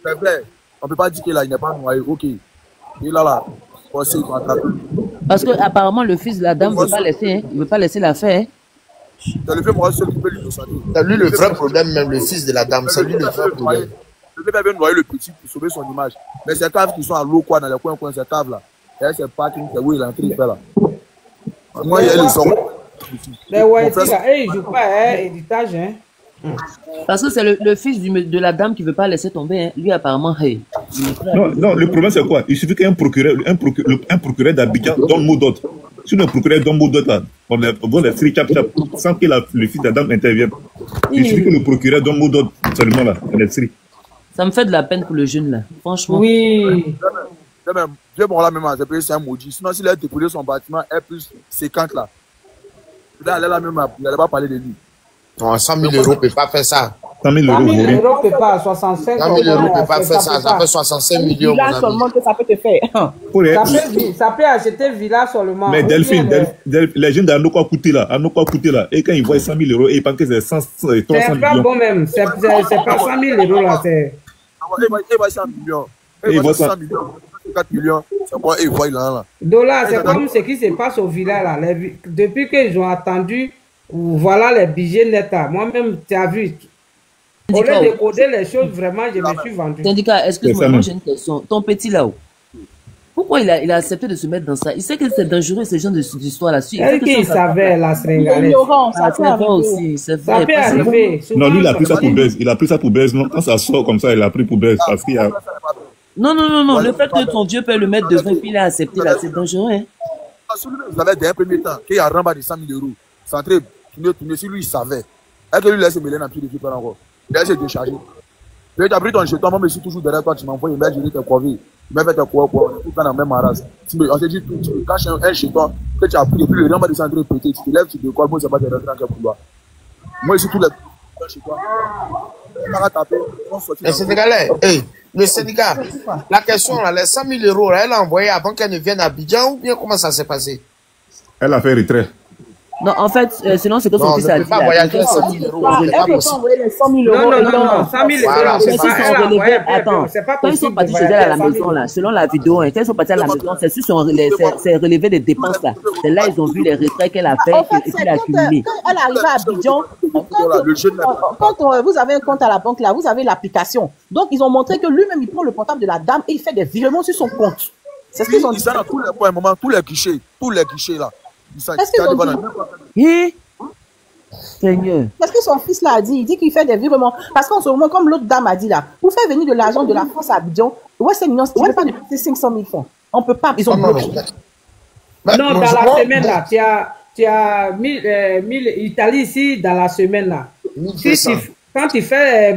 S6: C'est vrai, on ne peut pas dire qu'il n'est pas noyé, ok. Et là, on sait qu'il va attraper.
S2: Parce que apparemment le fils de la dame ne veut pas laisser, hein. Il ne veut pas laisser l'affaire. Hein.
S6: C'est le fait pour seul qui peut l'innocenter.
S8: C'est lui le vrai problème, même le fils de la dame, c'est lui le vrai problème.
S6: Le fait bien noyer le petit pour sauver son image. Mais ces caves qui sont à l'eau, quoi, dans les coins, ces caves là. Et c'est parking, c'est où il est entré, il fait là. Moi, il y a les sons.
S1: Les Whitey, là, ils ne jouent pas, héritage, hein.
S2: Parce que c'est le fils de la dame qui ne veut pas laisser tomber. Hein. Lui, apparemment, hey.
S7: Non, le problème, c'est quoi? Il suffit qu'un procureur d'Abidjan donne mot d'ordre. Si le procureur donne mot d'ordre, on va les free chap sans que le fils de la dame intervienne. Il suffit que le procureur donne mot d'ordre seulement là, on est free.
S2: Ça me fait de la peine pour le jeune là, franchement.
S1: Oui.
S6: Dieu bon là même, c'est un maudit. Sinon, s'il a découlé son bâtiment, est plus 50 là. Là, elle n'allait pas parler de lui.
S8: Non, 100 000 euros ne peut pas faire ça.
S7: 100 000 euros,
S1: ne peut pas, 65
S8: 100 000 euros ne peut pas faire ça. Ça fait 65 millions.
S5: Villa seulement que ça peut te faire.
S1: Ça peut acheter villa seulement.
S7: Mais Delphine, les jeunes d'Anoko coûté là, et quand ils voient 100 000 euros, ils pensent que c'est 300 millions.
S1: C'est pas bon même, c'est pas 100 000 euros là.
S6: Il voit 100 millions. Il voit 100 millions. 4 millions. C'est quoi, il voit là.
S1: Dollars, c'est comme ce qui se passe au villa là. Depuis qu'ils ont attendu, voilà les budgets nets. Moi-même, tu as vu. Au lieu de coder les choses, vraiment, je me suis vendu.
S2: Syndicat, excuse-moi, moi j'ai une question. Ton petit là-haut, pourquoi il a accepté de se mettre dans ça? Il sait que c'est dangereux, ce genre d'histoire là-dessus.
S1: Est-ce qu'il savait la Sénégalaise?
S5: Ça peut
S2: aussi, c'est vrai.
S1: Ça peut arriver.
S7: Non, lui, il a pris ça pour baise. Il a pris ça pour baise, non? Quand ça sort comme ça, il a pris pour baise. Parce qu'il y a...
S2: Non. Le fait que ton Dieu peut le mettre devant et puis il a accepté là, c'est dangereux, hein?
S6: Vous avez dès un premier temps qu'il y a un rembat de 100 000 euros. Centré, tourner sur lui, il savait. Est-ce que lui laisse mêler un petit de encore? Il a essayé de décharger. Tu as pris ton jeton, moi, je suis toujours derrière toi, tu m'envoies une belle, je vais te couvrir. Mais faites quoi, on est tout le temps dans la même race. On s'est dit, tu caches un chez toi, que tu as pris, et puis le rang va descendre péter, tu te lèves, tu décolles, moi, c'est pas de rentrer dans quel couloir. Moi, ici, tous les chez toi.
S9: Les Sénégalais, le syndicat, la question, là, les 100 000 euros, là, elle a envoyé avant qu'elle ne vienne à Abidjan ou bien comment ça s'est passé?
S7: Elle a fait retrait.
S2: Non, en fait, sinon, c'est que son fils a dit.
S9: Elle ne peut pas voyager 100 000 euros.
S5: Elle ne peut pas envoyer les 100 000 euros.
S1: Non, 100 000 euros, c'est pas elle envoyé.
S2: Attends, quand ils sont partis chez elle à la maison, là, selon la vidéo, quand ils sont partis à la maison, c'est sur ses relevés des dépenses, là. C'est là ils ont vu les retraits qu'elle a fait et qu'elle a accumulé.
S5: Quand elle arrive à Abidjan, quand vous avez un compte à la banque, là, vous avez l'application. Donc, ils ont montré que lui-même, il prend le portable de la dame et il fait des virements sur son compte. C'est ce qu'ils ont dit.
S6: Tous les guichets, là.
S5: Est-ce qu'ils ont dit?
S2: Seigneur.
S5: Parce que son fils l'a dit, il dit qu'il fait des virements. Parce qu'en ce moment, comme l'autre dame a dit là, pour faire venir de l'argent de la France à Abidjan, ouais, c'est mignon, tu ne peux pas dépenser 500 000 francs. On ne peut pas, ils ont bloqué.
S1: Non, dans la semaine là, tu as 1000 Italie ici dans la semaine là. Quand tu fais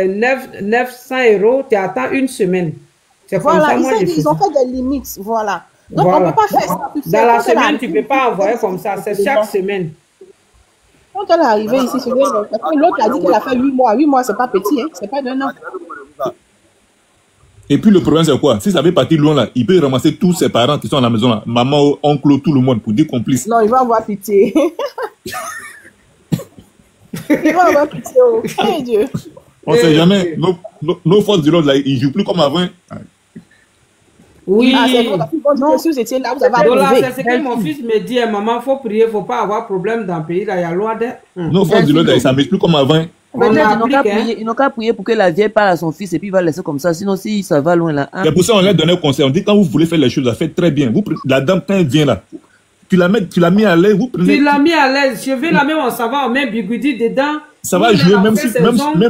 S1: 900 euros, tu attends une semaine. C'est comme ça, moi,
S5: ils ont fait des limites, voilà. Donc, on ne peut pas faire ça.
S1: Dans la semaine, tu ne peux pas envoyer comme ça. C'est chaque semaine.
S5: Quand elle est arrivée ici, c'est l'autre a dit qu'elle a fait 8 mois. 8 mois, ce n'est pas petit, hein? Ce n'est pas d'un an.
S7: Et puis le problème, c'est quoi? Si ça veut partir loin, là, il peut ramasser tous ses parents qui sont à la maison, là, maman, oncle, tout le monde, pour dire complice.
S5: Non, il va avoir pitié. Il va avoir pitié. Oh Dieu.
S7: On ne sait jamais. Nos forces de l'ordre, ils ne jouent plus comme avant.
S1: Oui.
S5: C'est vrai, c'est là, vous avez
S1: c'est ce que mon fils me dit, maman, il faut prier, il ne faut pas avoir problème dans le pays, là, il y a loi de...
S7: Nos forces de l'ordre, ça ne marche plus comme avant.
S2: Ils n'ont qu'à prier pour que la vieille parle à son fils et puis il va laisser comme ça, sinon si ça va loin là.
S7: C'est pour ça qu'on leur donne un conseil, on dit quand vous voulez faire les choses, faites très bien. La dame, quand elle vient là, tu l'as mis à l'aise, vous prenez...
S1: Tu l'as mis à l'aise, je vais la même, on s'en va, on met Bigoudi dedans.
S7: Ça va jouer, même si demain ça...
S1: On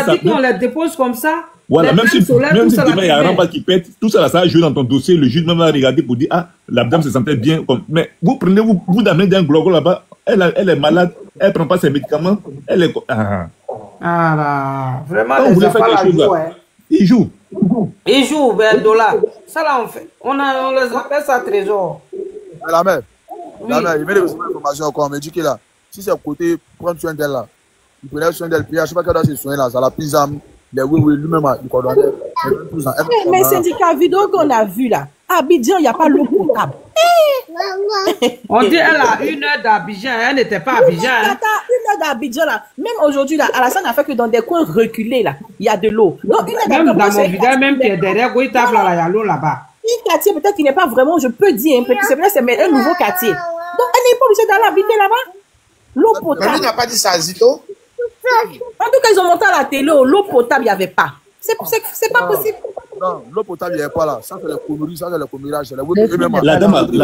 S1: t'a dit qu'on les dépose comme ça.
S7: Voilà, même si demain il y a un rembat qui pète, tout ça, ça va jouer dans ton dossier, le juge même va regarder pour dire, ah, la dame se sentait bien. Mais vous prenez, vous amenez d'un glogo là-bas, elle est malade, elle ne prend pas ses médicaments, elle est...
S1: Ah là, vraiment,
S7: quand vous voulez faire quelque chose là, ils jouent.
S1: Ils jouent, ben, $. Ça là, on fait. On les appelle ça trésor.
S6: La mère, il met des informations encore, on me dit que là, si c'est à côté, prendre soin d'elle là, il prenait soin d'elle, puis à chaque fois qu'elle doit se soigner là, ça la prise âme. Lui-même, il coordonnait.
S5: Mais syndicat vidéo qu'on a vu là, à Abidjan, il n'y a pas l'eau potable.
S1: On dit elle a 1 heure d'Abidjan, elle n'était pas à Abidjan.
S5: Une heure d'Abidjan là, même aujourd'hui là, Alassane a fait que dans des coins reculés là, il y a de l'eau. Donc
S1: même dans mon village, même qui est derrière Goïtaf là, il y a l'eau là-bas.
S5: Un quartier peut-être qui n'est pas vraiment, je peux dire, c'est un nouveau quartier. Donc elle n'est pas obligée d'aller habiter là-bas. L'eau potable.
S9: Mais lui n'a pas dit ça à Zito.
S5: En tout cas, ils ont monté à la télé, l'eau potable, il n'y avait pas. C'est pas possible.
S6: Non, l'eau potable, il n'y avait pas là. Ça, c'est les conneries, ça, c'est les commérages.
S7: La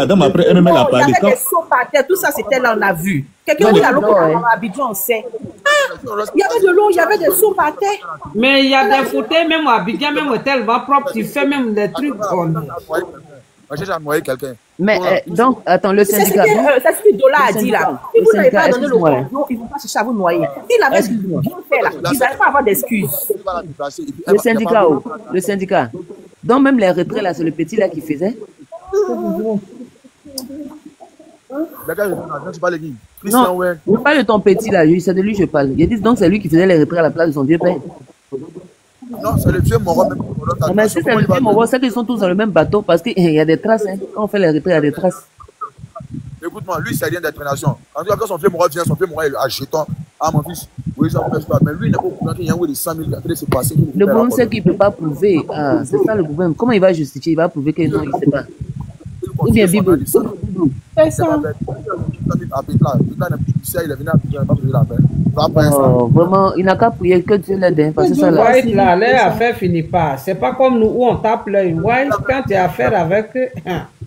S7: dame, après, elle-même, elle a parlé.
S5: Il y avait des seaux par terre, tout ça, c'était là, on a vu. Quelqu'un qui a l'eau potable à Abidjan, on sait. Il y avait de l'eau, il y avait des seaux par terre.
S1: Mais il y a des fauteuils, même à Abidjan, même tellement propre, tu fais même des trucs.
S6: J'ai déjà noyé quelqu'un.
S2: Mais donc, attends, le syndicat.
S5: C'est ce que Dola a dit là. Si vous n'avez pas donné l'occasion, ils ne vont pas chercher à vous noyer. S'ils avaient bien fait là, ils n'arrivent pas à avoir d'excuses.
S2: Le syndicat. Donc, même les retraits là, c'est le petit là qui faisait. Non, je parle de ton petit là, c'est de lui que je parle. Il dit donc c'est lui qui faisait les retraits à la place de son vieux père.
S6: Non, c'est le vieux Moron même.
S2: Mais si c'est le vieux Moron, c'est qu'ils sont tous dans le même bateau parce qu'il y a des traces. Hein. Quand on fait les retraits, il y a des traces.
S6: Écoute-moi, lui, c'est rien d'être nation. Quand son vieux Moron vient, son vieux Moron est à jeton. Ah, mon fils, oui, ça fait pas. Mais lui, il n'a pas courant qu'il y a eu des 100 000 qui s'est passé.
S2: Le problème, c'est qu'il ne peut pas prouver. Ah, c'est ça le problème. Comment il va justifier? Il va prouver que non, il ne sait pas. Ou bien Bibo.
S5: C'est ça.
S2: Vraiment, il n'a qu'à prier que Dieu l'aide. Parce que ça là.
S1: Là, les affaires finissent pas. C'est pas comme nous où on tape l'œil. Quand tu as affaire avec.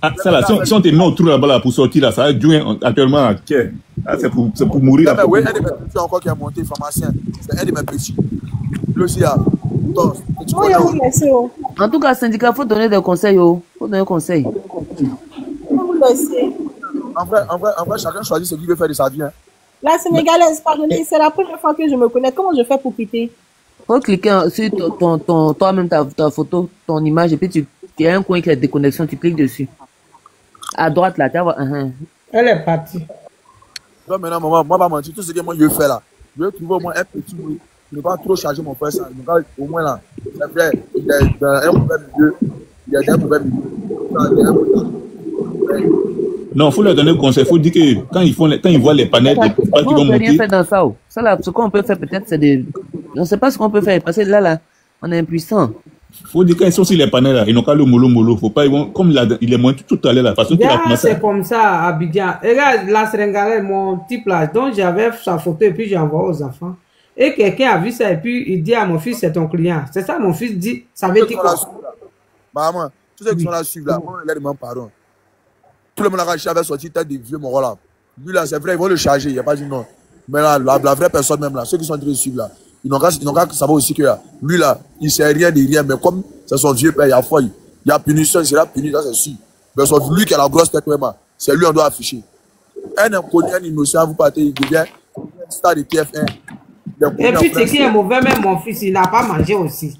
S7: Ah, ça là, si on te met autour là-bas là, pour sortir là, ça va jouer actuellement à Thiers. C'est pour mourir.
S6: Oui, un de mes petits encore qui a monté, pharmacien. C'est un de mes petits. Lui aussi,
S2: en tout cas, syndicat, il faut donner des conseils. Il faut donner des conseils.
S6: En vrai, chacun choisit ce qu'il veut faire de sa vie. Hein.
S5: La Sénégalaise, pardonnez, c'est la première fois que je me connais. Comment je fais pour quitter?
S2: Faut cliquer sur toi-même ta photo, ton image, et puis tu y a un coin qui a déconnexion, tu cliques dessus. À droite, là, tu vois.
S1: Elle est partie.
S6: Donc maintenant, maman, moi, pas mentir, tout ce que moi, je fais là, je veux trouver au moins un petit bruit. Je ne vais pas trop charger mon frère, ça. Donc, au moins là, c'est vrai, il est dans un mauvais milieu. Il y a un mauvais milieu.
S7: Non, il faut leur donner conseil. Il faut dire que quand ils voient les panels, qui vont monter. On ne peut rien
S2: faire dans ça. Ça là, ce qu'on peut faire peut-être, c'est de... Je ne sais pas ce qu'on peut faire, parce que là, on est impuissant.
S7: Il faut dire qu'ils sont sur les panels là, ils n'ont qu'à le mollo. Faut pas, comme il est monté tout à l'heure, la façon qu'il a commencé.
S1: C'est comme ça à Abidjan. Regarde, la Sénégalais, mon type là, donc j'avais sa photo et puis j'envoie aux enfants. Et quelqu'un a vu ça et puis il dit à mon fils, c'est ton client. C'est ça, mon fils dit, ça veut dire quoi?
S6: Maman, tous ceux qui sont là suivent là, moi, il a demandé pardon. Tout le monde a racheté avec sorti tête des vieux moraux là. Lui là, c'est vrai, ils vont le charger, il n'y a pas dit non. Mais là, la vraie personne même là, ceux qui sont en train de suivre là, ils n'ont qu'à savoir aussi que là, lui là, il ne sait rien de rien, mais comme c'est son vieux père, il y a foi, il y a punition, il sera puni, ça c'est sûr. Mais c'est lui qui a la grosse tête vraiment, c'est lui on doit afficher. Un inconnu, un innocent, vous partez, il devient star de TF1.
S1: Et puis ce qui est mauvais, même mon fils, il n'a pas mangé aussi.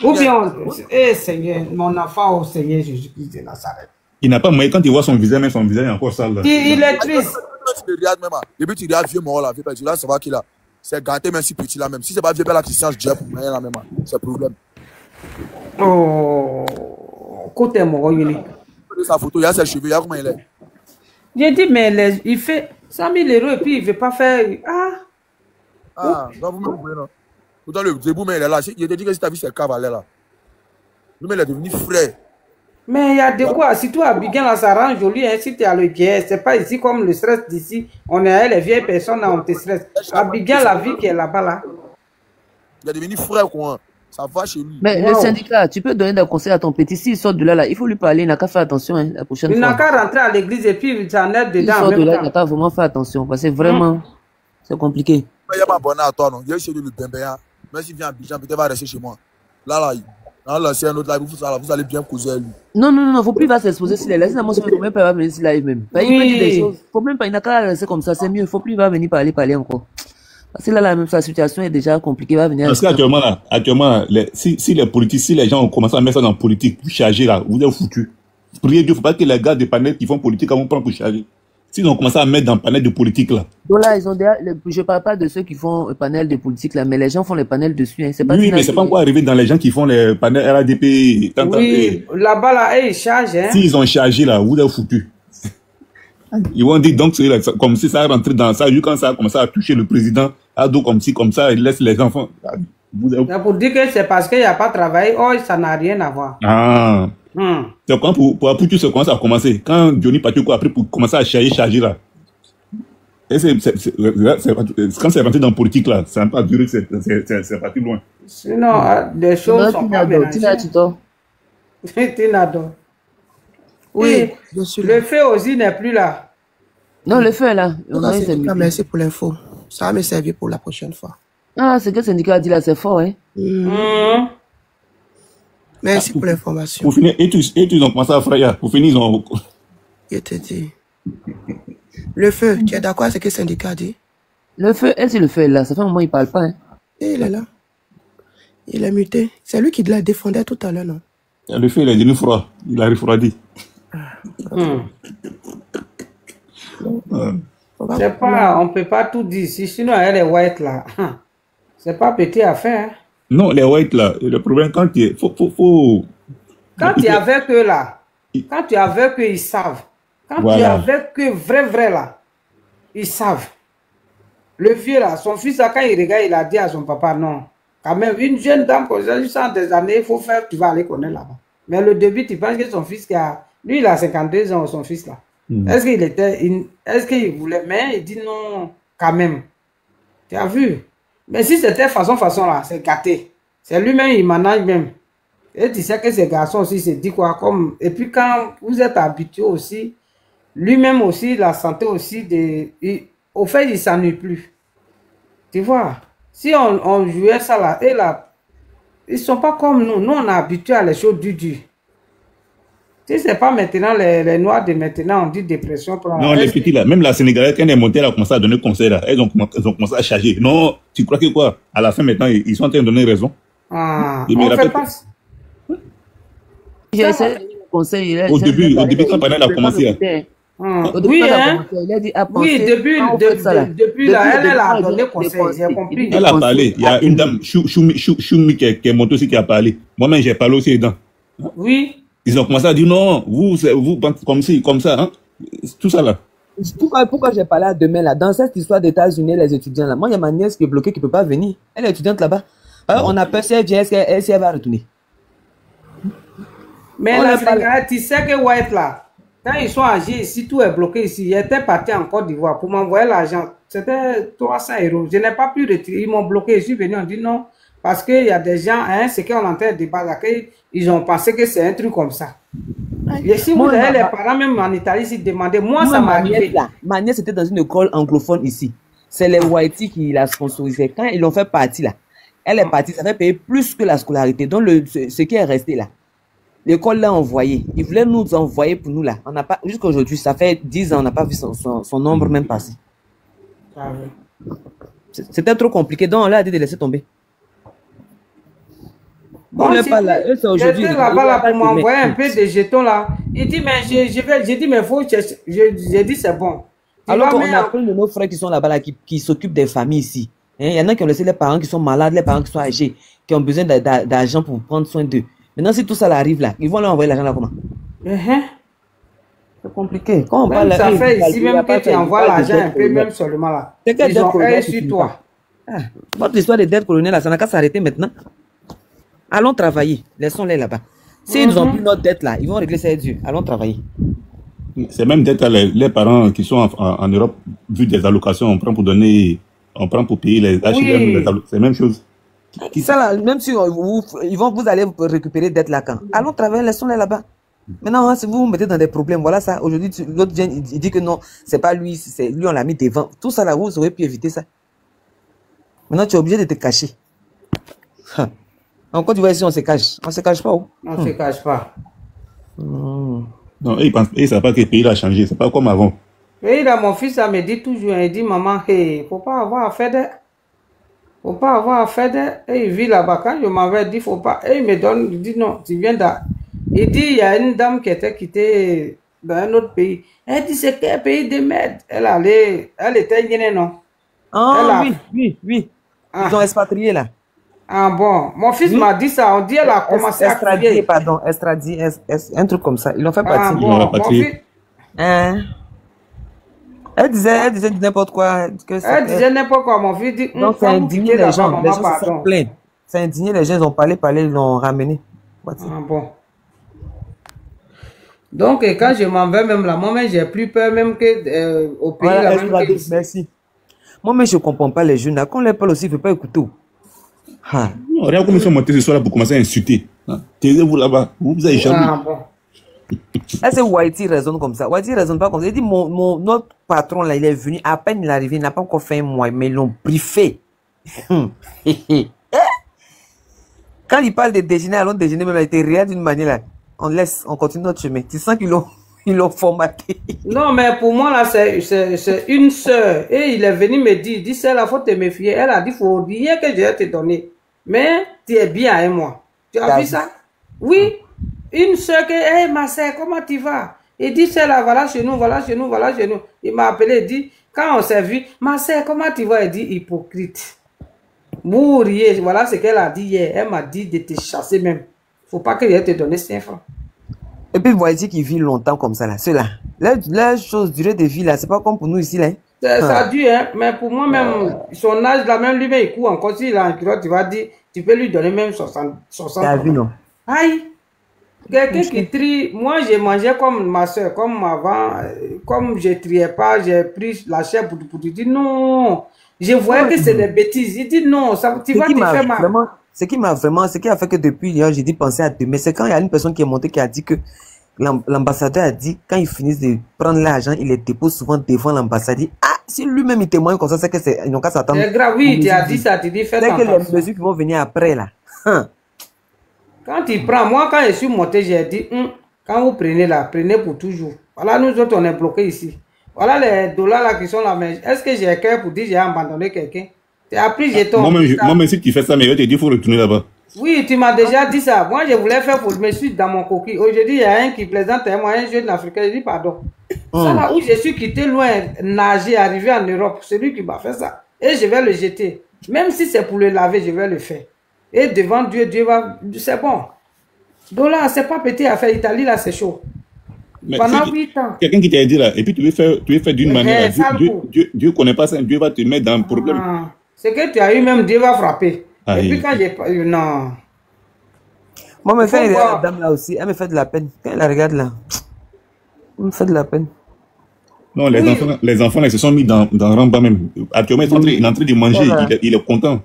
S1: Ou bien, Seigneur, mon enfant, au Seigneur Jésus-Christ de Nazareth.
S7: Il n'a pas moyen, quand il voit son visage, même son visage est encore sale.
S1: Il est triste.
S6: Depuis tu regardes vieux mort là, tu là, ça va qu'il a. C'est gâté même si petit là même. Si c'est pas vieux là qui change Dieu pour rien là même, c'est problème.
S1: Oh, côté mort, il est.
S6: Sa photo, il y a ses cheveux, il y a comment il est.
S1: J'ai dit, mais il fait 100 000 € et puis il ne veut pas faire.
S6: Ah, donc vous me voyez non. Pourtant le début, mais il est là. Il te dit que si tu as vu ses cavalets là. Lui, il est devenu frais.
S1: Mais il y a de quoi, si tu habites là, ça rend joli, hein, si tu as le guerre, c'est pas ici comme le stress d'ici. On est à les vieilles personnes, là, on te stresse. Abidjan, la vie qui est là-bas, là.
S6: Il est devenu frère, quoi. Ça va chez lui.
S2: Mais le syndicat, tu peux donner des conseils à ton petit. S'il sort de là, il faut lui parler, il n'a qu'à faire attention, hein, la prochaine fois.
S1: Il n'a qu'à rentrer à l'église et puis il s'en aide dedans.
S2: S'il sort de là, il n'a qu'à vraiment faire attention, parce que vraiment, c'est compliqué.
S6: Il n'y a pas abonné à toi, non. Il y a chez lui le Bembéa. Même s'il vient à Abidjan, peut-être va rester chez moi. Là, c'est un autre live, vous allez bien causer à lui.
S2: Non, faut plus s'exposer s'il est là. Sinon, il ne faut même pas venir sur live même. Il peut dire des choses. Faut même pas, il n'a qu'à rester comme ça, c'est mieux. Il ne faut plus venir parler encore. Parce que là, même sa situation est déjà compliquée. Va venir.
S7: Parce qu'actuellement, si les politiques, si les gens ont commencé à mettre ça dans la politique pour charger là, vous êtes foutus. Priez Dieu, il ne faut pas que les gars des panels qui font politique vont prendre pour charger. S'ils ont commencé à mettre dans le panel de politique là.
S2: Donc là, ils ont déjà, je parle pas de ceux qui font le panel de politique là, mais les gens font les panels dessus. Hein. Pas
S7: oui, mais c'est pas encore arrivé dans les gens qui font les panels RADP.
S1: Oui, là-bas là, ils chargent. Hein.
S7: S'ils ont chargé là, vous êtes foutus. Ils vont dire donc comme si ça rentrait dans ça, quand ça a commencé à toucher le président, comme ça, il laisse les enfants.
S1: C'est pour dire que c'est parce qu'il n'y a pas travaillé, ça n'a rien à voir.
S7: Ah. C'est quand pour Aputu, ça commence à commencer. Quand Johnny Pacheco a pris pour commencer à charger là. Et quand c'est rentré dans la politique là, ça n'a pas duré, c'est parti loin.
S1: Sinon, des choses sont pas mélangées. Tinado. Oui, le feu aussi n'est plus là.
S2: Non, le feu est là.
S8: Merci pour l'info. Ça va me servir pour la prochaine fois.
S2: Ah, c'est que le syndicat a dit là, c'est fort, hein.
S8: Merci pour l'information.
S7: Pour finir, et ils ont commencé à fryer. Pour finir, ils ont...
S8: Je te dis. Le feu, tu es d'accord avec ce que le syndicat a dit?
S2: Le feu, est-ce que le feu est là? Ça fait un moment qu'il ne parle pas, hein.
S8: Et il est là. Il est muté. C'est lui qui la défendait tout à l'heure, non?
S7: Le feu, il est devenu froid. Il a refroidi.
S1: C'est pas, on ne peut pas tout dire. Sinon, elle est white là. C'est pas petit à faire. Hein.
S7: Non, les white là, le problème, quand tu es. Quand
S1: tu es avec eux là, quand tu es avec eux, ils savent. Quand tu es avec eux, vrai là, ils savent. Le vieux là, son fils, là, quand il regarde, il a dit à son papa, non. Quand même, une jeune dame, comme ça, juste en des années, il faut faire, tu vas aller connaître là-bas. Mais le début, tu penses que son fils qui a. Lui, il a 52 ans, son fils là. Est-ce qu'il voulait, mais il dit non, quand même. Tu as vu? Mais si c'était façon là, c'est gâté. C'est lui-même, il manage même. Et tu sais que ces garçons aussi se disent quoi comme. Et puis quand vous êtes habitué aussi, lui-même aussi, la santé aussi, au fait, il ne s'ennuie plus. Tu vois? Si on jouait ça là, et là, ils ne sont pas comme nous. Nous, on est habitués à les choses dures. Si ce n'est pas maintenant les noirs de maintenant, on dit dépression.
S7: Non, les petits là, même la Sénégalaise, quand elle est montée, elle a commencé à donner conseil là. Elles ont commencé à charger. Non, tu crois que quoi? À la fin maintenant, ils sont en train de donner raison.
S1: Ah, on fait pas.
S2: J'ai essayé de conseiller.
S7: Au début, quand Panel a commencé.
S1: Oui, hein? Oui, depuis là, elle a donné conseil, j'ai compris.
S7: Elle a parlé. Il y a une dame, Choumi, qui est montée aussi, qui a parlé. Moi-même, j'ai parlé aussi dedans.
S1: Oui.
S7: Ils ont commencé à dire non, vous pensez comme ci, comme ça, hein? Tout ça là.
S2: Pourquoi j'ai parlé à demain là? Dans cette histoire d'États-Unis, les étudiants là, moi, il y a ma nièce qui est bloquée, qui ne peut pas venir. Elle est étudiante là-bas. Alors, on a peur si elle vient, est-ce qu'elle va retourner?
S1: Mais la Sénégal, tu sais que White là, quand ils sont âgés ici, tout est bloqué ici. Ils étaient partis en Côte d'Ivoire pour m'envoyer l'argent. C'était 300 €. Je n'ai pas pu retirer. Ils m'ont bloqué. Je suis venu, on dit non. Parce qu'il y a des gens, hein, c'est qu'on entend des débat là, ils ont pensé que c'est un truc comme ça. Et si vous avez les parents, même en Italie, s'ils demandaient, moi, ça m'a arrivé.
S2: Ma nièce était dans une école anglophone ici. C'est les Whitey qui la sponsorisaient. Quand ils l'ont fait partie là, elle est partie, ça fait payer plus que la scolarité. Donc, ce qui est resté là. L'école l'a envoyé. Ils voulaient nous envoyer pour nous là. On n'a pas, jusqu'à aujourd'hui, ça fait 10 ans, on n'a pas vu son nombre même passer. C'était trop compliqué. Donc on l'a dit de laisser tomber.
S1: Bon, j'étais là-bas pour m'envoyer un peu de jetons là. Il dit, mais j'ai dit, mais faut chercher. J'ai dit, c'est bon.
S2: Alors qu'on a plein de nos frères qui sont là-bas là, qui s'occupent des familles ici. Il y en a qui ont laissé les parents qui sont malades, les parents qui sont âgés, qui ont besoin d'argent pour prendre soin d'eux. Maintenant, si tout ça arrive là, ils vont leur envoyer l'argent là comment? C'est compliqué. Quand on
S1: même parle, ça fait ici même que tu envoies l'argent un peu, même seulement là. Ils ont œil sur toi.
S2: Votre histoire de dette coloniale, ça n'a qu'à s'arrêter maintenant. Allons travailler. Laissons-les là-bas. S'ils nous ont pris notre dette là, ils vont régler ça avec Dieu. Allons travailler.
S7: C'est même dette à les parents qui sont en Europe, vu des allocations, on prend pour donner, on prend pour payer les HLM, c'est la même chose.
S2: Ça là, même si vous allez récupérer dette là quand. Allons travailler, laissons-les là-bas. Maintenant, hein, si vous vous mettez dans des problèmes, voilà ça. Aujourd'hui, l'autre vient, il dit que non, c'est pas lui, c'est lui, on l'a mis devant. Tout ça là, vous auriez pu éviter ça. Maintenant, tu es obligé de te cacher. En Côte d'Ivoire, ici, on se cache. On se cache pas, où?
S1: On se cache pas.
S7: Non, ils ne savent pas que le pays a changé. C'est pas comme avant.
S1: Et là, mon fils, ça me dit toujours, il dit, maman, hey, faut pas avoir affaire de... Faut pas avoir affaire de... Et il vit là-bas. Quand je m'avais dit, faut pas... Et il me donne, il dit, non, tu viens d'à... Il dit, il y a une dame qui était quittée dans un autre pays. Elle dit, c'est quel pays de merde? Elle était guinéenne, non?
S2: Ah, oui. Ils ont expatrié là.
S1: Ah bon, mon fils m'a dit ça. On dit elle a commencé à crier.
S2: Pardon, extradier, un truc comme ça. Ils l'ont fait partir.
S1: Bon, mon fils...
S2: Elle disait n'importe quoi.
S1: Elle disait n'importe quoi, mon fils dit.
S2: Donc c'est indigné les gens. Les gens se sont plaints. C'est indigné les gens, ils ont parlé, ils l'ont ramené.
S1: Ah bon. Donc quand je m'en vais même là, moi-même j'ai plus peur même que au pays là même que...
S2: Merci. Moi-même je comprends pas les jeunes là. Quand on les parle aussi, il ne faut pas écouter.
S7: Non, regarde comme ils sont montés ce soir là pour commencer à insulter. Taisez-vous là-bas. Vous avez jamais.
S1: Ah bon.
S2: Là, c'est Whitey raisonne comme ça. Whitey raisonne pas comme ça. Il dit, notre patron là, il est venu, à peine il est arrivé, il n'a pas encore fait un mois, mais ils l'ont briefé. Quand il parle de déjeuner, allons déjeuner, même il a été réel d'une manière là. On continue notre chemin. Tu sens qu'ils l'ont formaté.
S1: Non, mais pour moi là, c'est une sœur. Et il est venu me dire, il dit, c'est la faute de te méfier. Elle a dit, faut dire que je vais te donner. Mais tu es bien avec moi. Tu as vu ça? Oui. Une sœur que, hey, ma sœur, comment tu vas? Il dit, c'est là, voilà chez nous, voilà chez nous, voilà chez nous. Il m'a appelé, il dit, quand on s'est vu, ma sœur, comment tu vas? Il dit, hypocrite. Mourir, voilà ce qu'elle a dit hier. Elle m'a dit de te chasser même. Faut pas que je te donne 5 francs.
S2: Et puis, vous voyez qu'il vit longtemps comme ça, là. Ceux-là. La chose, durée de vie, là, c'est pas comme pour nous ici, là.
S1: Ça dure, hein. Mais pour moi, même, son âge, là, même lui-même, il court encore. S'il a un kilo, tu vas dire, tu peux lui donner même 60
S2: T'as vu, non?
S1: Aïe! Quelqu'un qui trie, moi j'ai mangé comme ma soeur, comme avant, comme je triais pas, j'ai pris la chair pour dire non, je voyais que c'est des bêtises. Il dit non, ça, tu vas te faire mal.
S2: Ce qui a fait que depuis hier, j'ai dit penser à demain, c'est quand il y a une personne qui est montée qui a dit que l'ambassadeur a dit, quand ils finissent de prendre l'argent, il les dépose souvent devant l'ambassade. Il dit, ah, si lui-même il témoigne comme ça, c'est que ils n'ont qu'à s'attendre.
S1: C'est grave, oui, tu as dit ça, tu dis, fais attention.
S2: C'est que les mesures qui vont venir après, là.
S1: Quand il prend, moi quand je suis monté, j'ai dit, quand vous prenez là, prenez pour toujours. Voilà, nous autres, on est bloqués ici. Voilà les dollars là qui sont là, mais est-ce que j'ai cœur pour dire j'ai abandonné quelqu'un? Tu as pris jeton.
S7: Moi-même, si tu fais ça, mais je te dis, il faut retourner là-bas.
S1: Oui, tu m'as déjà dit ça. Moi, je voulais faire pour me suivre dans mon coquille. Aujourd'hui, il y a un qui plaisante à moi, un jeune africain. Je dis pardon. Ça là où je suis quitté loin, nager, arrivé en Europe, c'est lui qui m'a fait ça. Et je vais le jeter. Même si c'est pour le laver, je vais le faire. Et devant Dieu, Dieu va... C'est bon. Donc là, c'est pas petit à faire. Italie, là, c'est chaud.
S7: Mais
S1: pendant 8 ans.
S7: Quelqu'un qui t'a dit là, et puis tu veux faire d'une manière. Dieu connaît pas ça, Dieu va te mettre dans un problème.
S1: C'est que tu as eu même, Dieu va frapper. Et puis quand j'ai pas eu, non.
S2: Moi, me fait la dame là aussi, elle me fait de la peine. Quand elle la regarde là, elle me fait de la peine.
S7: Non, les enfants là, ils se sont mis dans Ramba même. Actuellement, il est en train de manger, il est content.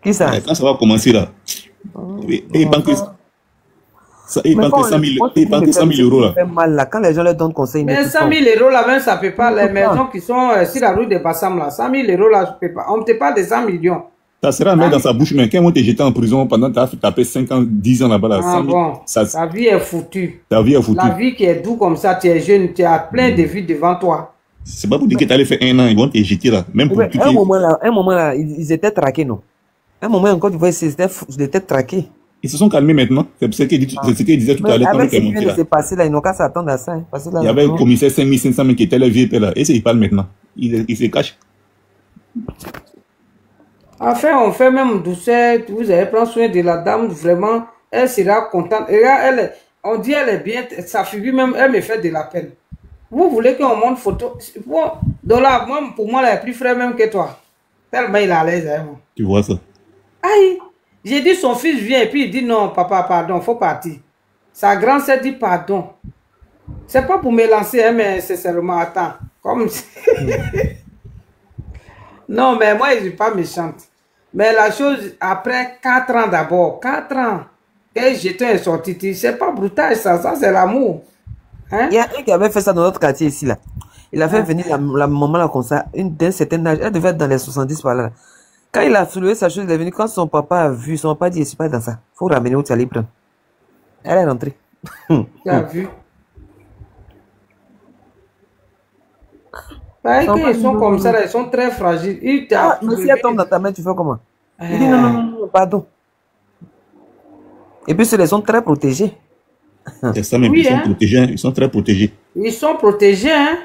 S2: Qui ça?
S7: Quand ça va commencer là, il pense que... Il pense que 100 000 euros là.
S2: Mal, là. Quand les gens leur donnent conseil,
S1: mais 100 000 euros là, même ça peut pas. Les maisons qui sont sur la rue de Bassam là, 100 000 euros là, je peux pas. On ne te parle de 100 millions.
S7: Ça sera à mettre dans sa bouche, mais quand on t'a jeté en prison pendant que tu as tapé 5 ans, 10 ans là-bas, là, 100 000,
S1: bon, ta vie est foutue.
S7: Ta vie est foutue.
S1: La vie qui est doux comme ça, tu es jeune, tu as plein de vie devant toi.
S7: C'est pas pour dire que tu allais faire 1 an, ils vont te jeter là. Même pour
S2: un moment là, ils étaient traqués, non? Un moment encore, tu vois, ils étaient traqués.
S7: Ils se sont calmés maintenant. C'est ce qu'ils disaient tout à l'heure.
S2: Avec ce qui vient de se passer là, ils n'ont qu'à s'attendre à ça. Hein.
S7: Il y avait le commissaire 5500 qui était là, vieux là. Et c'est il parle maintenant. Il se cache.
S1: Enfin, on fait même douceur. Vous allez prendre soin de la dame, vraiment. Elle sera contente. Et là, on dit elle est bien. Sa figure même, elle me fait de la peine. Vous voulez qu'on montre photo? Bon, donc là, pour moi, elle est plus frais même que toi. Tellement il est à l'aise. Hein.
S7: Tu vois ça?
S1: Aïe! J'ai dit son fils vient et puis il dit non, papa, pardon, faut partir. Sa grande sœur dit pardon. C'est pas pour me lancer, hein, mais c'est seulement attends. Comme non, mais moi, je suis pas méchante. Mais la chose, après 4 ans d'abord, 4 ans, que j'étais un sorti, c'est pas brutal, ça c'est l'amour. Hein?
S2: Il y a un qui avait fait ça dans notre quartier ici, là. Il a fait venir la maman là comme ça, d'un certain âge, elle devait être dans les 70 par là. Quand il a soulevé sa chose, il est venu. Quand son papa a vu, son papa dit, je ne suis pas dans ça. Il faut ramener où tu allais prendre. Elle est rentrée.
S1: Tu as vu? Ils sont comme ça, ils sont très fragiles.
S2: Mais si elle tombe dans ta main, tu fais comment? Il dit non, pardon. Et puis, ils sont très protégés.
S7: C'est ça même, oui, ils sont très protégés.
S1: Ils sont protégés, hein?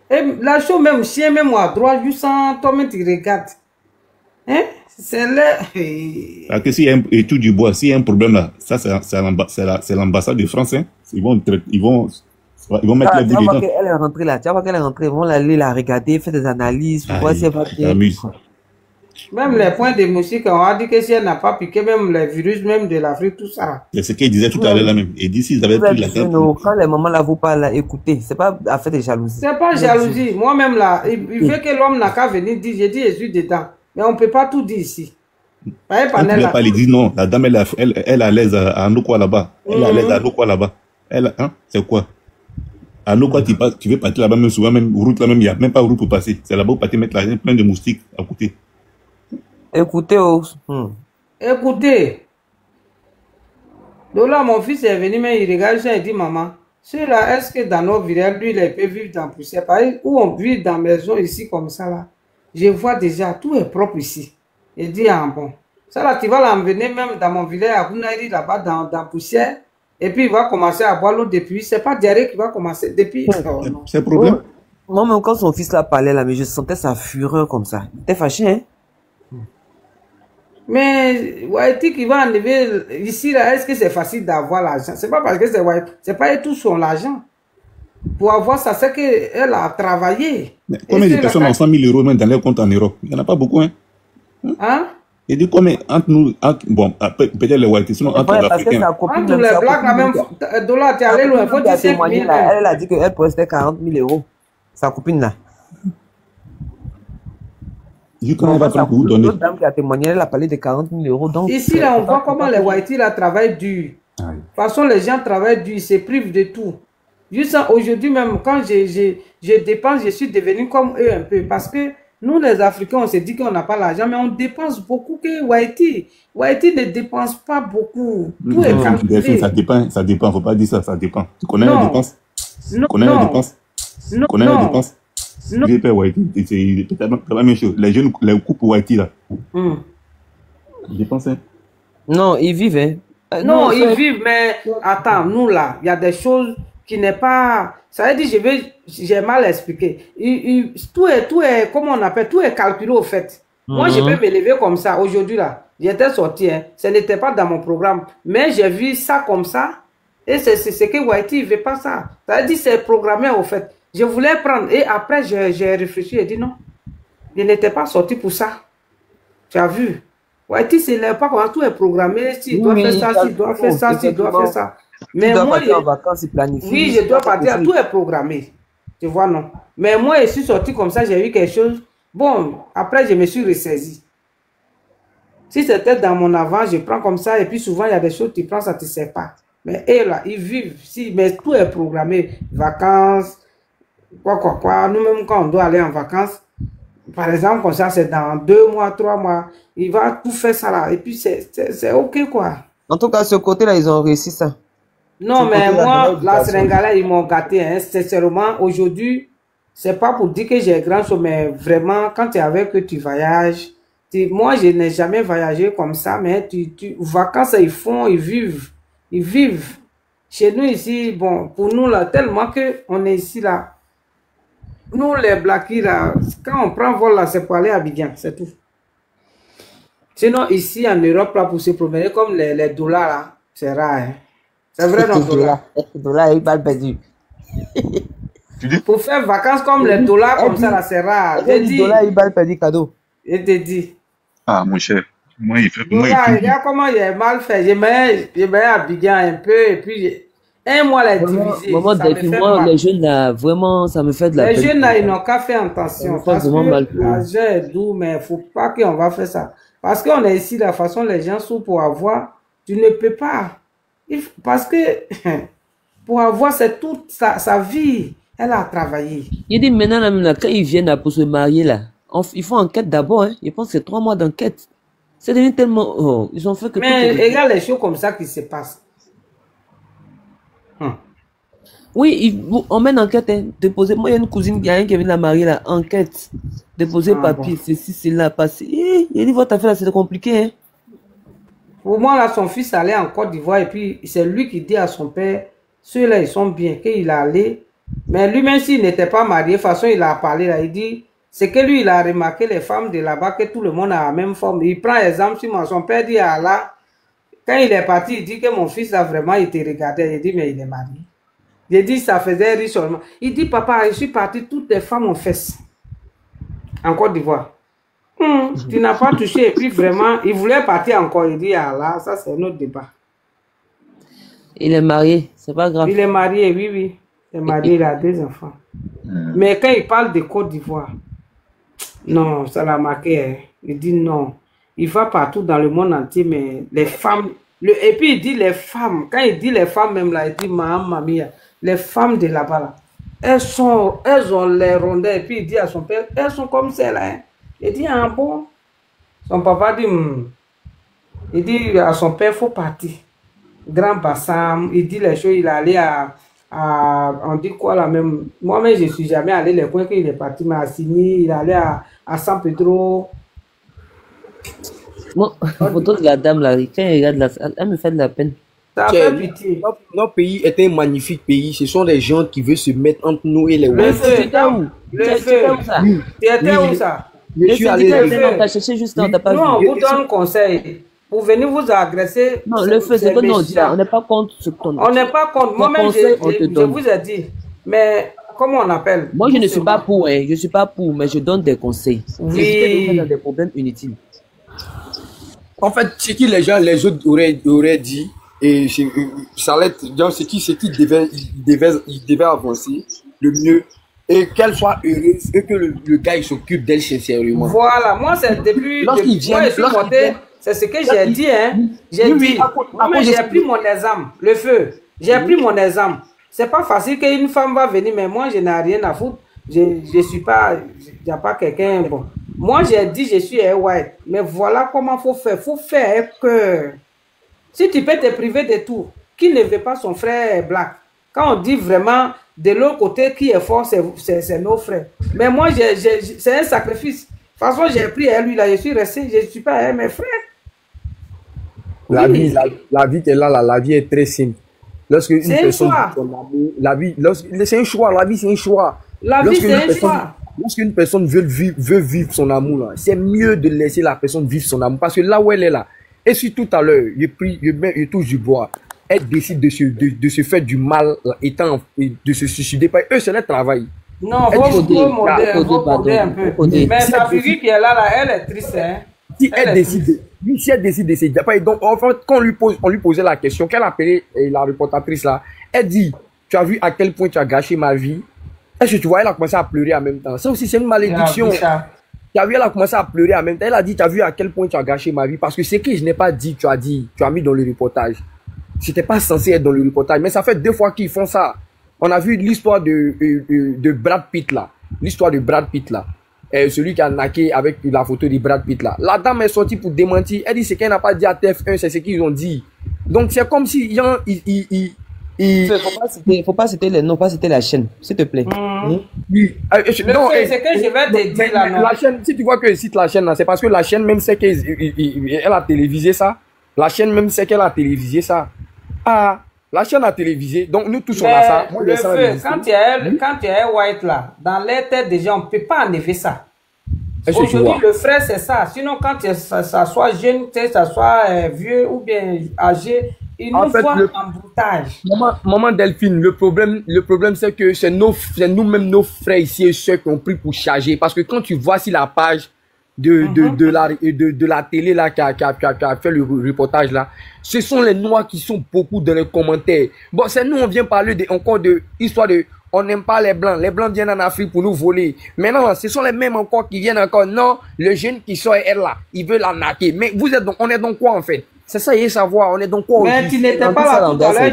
S1: Et la chose même, chien, même à droite, juste sans toi-même, tu regardes. Hein? C'est là.
S7: Parce que s'il y a et tout du bois, s'il y a un problème là, ça c'est l'ambassade de France. Hein? Ils vont mettre les bouts dedans.
S2: Elle est rentrée là. Tu vois qu'elle est rentrée. Ils vont aller la regarder, faire des analyses pour voir si elle va bien.
S1: Même les points de musique, on a dit que si elle n'a pas piqué, même les virus, même de l'Afrique, tout ça.
S7: C'est ce qu'il disait tout à l'heure là même. Et d'ici, ils avaient pris la tête.
S2: Quand les mamans là vous parlent, là, écoutez, c'est pas affaire de jalousie.
S1: C'est pas jalousie. Moi-même là, il veut que l'homme n'a qu'à venir dire, j'ai dit, je suis dedans. Mais on ne peut pas tout dire ici.
S7: Il dit non, la dame, elle est à l'aise à Nokwa là-bas. Elle est à l'aise à Nokwa là-bas. Elle, hein, c'est quoi? À Nokwa, tu veux partir là-bas, même souvent, même route là-même, il n'y a même pas route pour passer. C'est là-bas où partir mettre la plein de moustiques à côté.
S2: Écoutez,
S1: Écoutez. Donc là, mon fils est venu, mais il regarde ça et dit, maman, là, est-ce que dans nos villages, lui, il peut vivre dans poussière? Où on vit dans maison ici comme ça là? Je vois déjà, tout est propre ici. Il dit, ah bon. Ça là, tu vas l'emmener même dans mon village à Gounaïri, là-bas, dans poussière. Et puis, il va commencer à boire l'eau depuis. C'est pas diarrhée qui va commencer depuis.
S7: C'est le problème.
S2: Moi, même quand son fils là parlait là, mais je sentais sa fureur comme ça. Il était fâché, hein?
S1: Mais Whitey qui va enlever ici, là, est-ce que c'est facile d'avoir l'argent? C'est pas parce que c'est Whitey. C'est pas tout son argent. Pour avoir ça, c'est qu'elle a travaillé.
S7: Mais combien de personnes ont 100 000 euros même dans leur compte en Europe? Il n'y en a pas beaucoup, hein?
S1: Hein?
S7: Il dit combien entre nous, bon, peut-être les White, sinon entre les Africains.
S1: Entre les Blacks, la même dollar, tu es allé loin, il faut dire 5 000.
S2: Elle a dit qu'elle postait 40 000 euros. Sa copine là.
S7: Je comment elle va prendre pour vous donner?
S2: L'autre dame qui a témoigné, elle a parlé de 40 000 euros. Donc,
S1: ici, là, on voit comment les White là travaillent dur. De toute façon, les gens travaillent dur, ils se privent de tout. Juste aujourd'hui même, quand je dépense, je suis devenu comme eux un peu. Parce que nous, les Africains, on se dit qu'on n'a pas l'argent, mais on dépense beaucoup que Whitey. Whitey ne dépense pas beaucoup. Tout est calculé.
S7: Ça dépend, faut pas dire ça, ça dépend. Tu connais les dépenses? Tu connais les dépenses? Tu connais les dépenses?
S1: Non.
S7: C'est la même chose. Les jeunes, les couples Whitey là. Ils dépensent.
S2: Non, ils vivent, hein.
S1: Non, nous, ils vivent, mais attends, nous là, il y a des choses qui n'est pas... Ça veut dire, j'ai mal expliqué. Tout est, comment on appelle, tout est calculé au fait. Moi, je peux me lever comme ça. Aujourd'hui là, j'étais sorti, hein. Ce n'était pas dans mon programme, mais j'ai vu ça comme ça. Et c'est ce que Whitey ne veut pas ça. Ça veut dire, c'est programmé au fait. Je voulais prendre, et après, j'ai réfléchi et dit non. Je n'étais pas sorti pour ça. Tu as vu? Whitey, c'est pas comme ça, tout est programmé. Si doit faire ça, si doit faire ça, si doit faire ça. Mais moi,
S2: en vacances, il planifie.
S1: Oui, je dois partir. Tout est programmé. Tu vois, non? Mais moi, je suis sorti comme ça, j'ai vu quelque chose. Bon, après, je me suis ressaisi. Si c'était dans mon avant, je prends comme ça. Et puis, souvent, il y a des choses, tu prends, ça ne te sert pas. Mais eux, là, ils vivent. Si, mais tout est programmé. Vacances, quoi. Nous-mêmes, quand on doit aller en vacances, par exemple, comme ça, c'est dans 2 mois, 3 mois. Il va tout faire ça là. Et puis, c'est OK, quoi.
S2: En tout cas, ce côté-là, ils ont réussi ça.
S1: Non, mais moi, la Sénégalais, ils m'ont gâté. Hein. Sincèrement, aujourd'hui, c'est pas pour dire que j'ai grand chose, mais vraiment, quand tu es avec eux, tu voyages. Moi, je n'ai jamais voyagé comme ça, mais vacances, ils vivent. Ils vivent. Chez nous ici, bon, pour nous là, tellement qu'on est ici là. Nous, les Blackies là, quand on prend vol là, c'est pour aller à Abidjan, c'est tout. Sinon, ici en Europe, là, pour se promener comme les dollars là, c'est rare. Hein. C'est vrai, non, dollars.
S2: Dollars, il parle perdu.
S1: Pour faire vacances comme les dollars, comme ça là, c'est rare.
S2: Les dollars, il parle perdu cadeau.
S1: Je te dis.
S7: Ah, mon cher. Moi, il fait.
S1: Regarde comment il est mal fait. Je mets Abidjan un peu et puis un mois la divisé.
S2: Moi, les jeunes là, vraiment, ça me fait de la peine.
S1: Les jeunes là, ils n'ont qu'à faire attention. Parce que l'argent est doux, mais il ne faut pas qu'on va faire ça. Parce qu'on est ici, la façon les gens sont pour avoir, tu ne peux pas. Parce que pour avoir, c'est toute sa vie. Elle a travaillé.
S2: Il dit maintenant, là, quand ils viennent là, pour se marier, là, ils font enquête d'abord. Hein. Je pense que c'est 3 mois d'enquête. C'est devenu tellement... Oh, ils ont fait que...
S1: Mais regarde les choses comme ça qui se passent.
S2: Oui, on mène enquête. Hein. Déposer. Moi, il y a une cousine qui vient de la marier, là. Enquête. Déposer papier, bon. Ceci, c'est là, passé. Il dit, votre affaire, là, c'est compliqué. Hein.
S1: Pour moi, là, son fils allait en Côte d'Ivoire et puis c'est lui qui dit à son père, ceux-là, ils sont bien, qu'il est allé. Mais lui-même, s'il n'était pas marié, de toute façon, il a parlé, là, il dit... C'est que lui, il a remarqué les femmes de là-bas, que tout le monde a la même forme. Il prend exemple sur moi. Son père dit à Allah, quand il est parti, il dit que mon fils a vraiment été regardé. Il dit, mais il est marié. Il dit, ça faisait riche seulement. Il dit, papa, je suis parti, toutes les femmes ont fait ça. En Côte d'Ivoire. Tu n'as pas touché. Et puis vraiment, il voulait partir encore. Il dit, à Allah, ça c'est un autre débat.
S2: Il est marié, c'est pas grave.
S1: Il est marié, oui. Il est marié, il a 2 enfants. Mais quand il parle de Côte d'Ivoire, non, ça l'a marqué. Hein. Il dit non. Il va partout dans le monde entier, mais les femmes... Et puis il dit les femmes. Quand il dit les femmes même là, il dit mamie, les femmes de là-bas, là, elles ont les rondelles. Et puis il dit à son père, elles sont comme celles-là. Hein. Il dit, ah bon? Son papa dit, il dit à son père, il faut partir. Grand Bassam, il dit les choses, il est allé on dit quoi là même, moi-même je suis jamais allé les coins qu'il est parti, mais à Sini, il est allé à San Pedro.
S2: Moi, la photo de la dame là, quand elle regarde elle me fait de la peine.
S1: Ça fait pitié.
S3: Notre pays est un magnifique pays, ce sont des gens qui veulent se mettre entre nous et les
S1: Le feu, tu étais où? Le feu, tu étais où ça?
S3: Je suis allé.
S2: T'as cherché juste là, t'as pas vu.
S1: Non, on vous donne conseil. Pour venir vous agresser.
S2: Non, le feu, c'est que non, on n'est pas contre ce qu'on...
S1: On n'est pas contre. Moi-même, je vous ai dit. Mais, comment on appelle?
S2: Moi, je ne suis pas pour, hein. Je ne suis pas pour, mais je donne des conseils.
S1: Oui.
S2: Dans des problèmes inutiles.
S3: En fait, ce que les autres auraient dit, et ça allait être, donc, ce qu'ils devaient avancer, le mieux, et qu'elle soit heureuse, et que le gars, il s'occupe d'elle sincèrement.
S1: Voilà, moi, c'est depuis...
S3: Lorsqu'il vient,
S1: c'est ce que j'ai dit, hein. J'ai dit, moi, j'ai pris mon exemple, le feu. J'ai pris mon exemple. C'est pas facile qu'une femme va venir, mais moi, je n'ai rien à foutre. Je suis pas, il n'y a pas quelqu'un, bon. Moi, j'ai dit, je suis un white. Mais voilà comment il faut faire. Il faut faire que, si tu peux te priver de tout, qui ne veut pas son frère black? Quand on dit vraiment, de l'autre côté, qui est fort, c'est nos frères. Mais moi, c'est un sacrifice. De toute façon, j'ai pris à lui, là, je suis resté, je ne suis pas à mes frères.
S3: La vie qu'elle a là, la vie est très simple. Lorsque une personne vit son amour, la vie, c'est un choix, la vie c'est un choix.
S1: La vie c'est un choix.
S3: Lorsqu'une personne veut vivre son amour, c'est mieux de laisser la personne vivre son amour. Parce que là où elle est là, et si tout à l'heure, je touche du bois, elle décide de se faire du mal, de se suicider, eux c'est leur travail.
S1: Non, faut modérer un peu. Mais sa figure qui est là, elle est triste. Hein?
S3: Si elle décide de se dire, donc en fait, quand on lui posait la question, qu'elle appelait la reportatrice là, elle dit, tu as vu à quel point tu as gâché ma vie? Est-ce que tu vois, elle a commencé à pleurer en même temps. Ça aussi, c'est une malédiction. Tu as vu, elle a commencé à pleurer en même temps. Elle a dit, tu as vu à quel point tu as gâché ma vie? Parce que ce que je n'ai pas dit, tu as mis dans le reportage. C'était pas censé être dans le reportage. Mais ça fait 2 fois qu'ils font ça. On a vu l'histoire de Brad Pitt là. L'histoire de Brad Pitt là. Celui qui a naqué avec la photo de Brad Pitt là. La dame est sortie pour démentir. Elle dit ce qu'elle n'a pas dit à TF1, c'est ce qu'ils ont dit. Donc c'est comme si
S2: faut pas citer les noms, pas citer la chaîne, s'il te plaît.
S3: Oui.
S1: Non, c'est que je vais te dire là, non.
S3: La chaîne, si tu vois que cite la chaîne là, c'est parce que la chaîne même sait qu'elle a télévisé ça. La chaîne même sait qu'elle a télévisé ça. Ah, la chaîne a télévisé, donc nous tous on a ça. Moi,
S1: le feu, quand tu es white là, dans les têtes des gens, on ne peut pas enlever ça. Aujourd'hui, le frère, c'est ça. Sinon, quand ça soit jeune, ça soit vieux ou bien âgé, il nous voit en boutage.
S3: Maman Delphine, le problème c'est que c'est nous-mêmes, nos frères ici et ceux qui ont pris pour charger. Parce que quand tu vois si la page de la télé là qui a fait le reportage là, ce sont les noirs qui sont beaucoup dans les commentaires. Bon, c'est nous, on vient parler encore de histoire de on n'aime pas les blancs viennent en Afrique pour nous voler. Maintenant, ce sont les mêmes encore qui viennent encore, non, le jeune qui sort elle là, il veut la naquer. Mais on est donc quoi en fait? C'est ça, il faut savoir, on est donc quoi?
S1: Mais tu n'étais pas là tout à l'heure,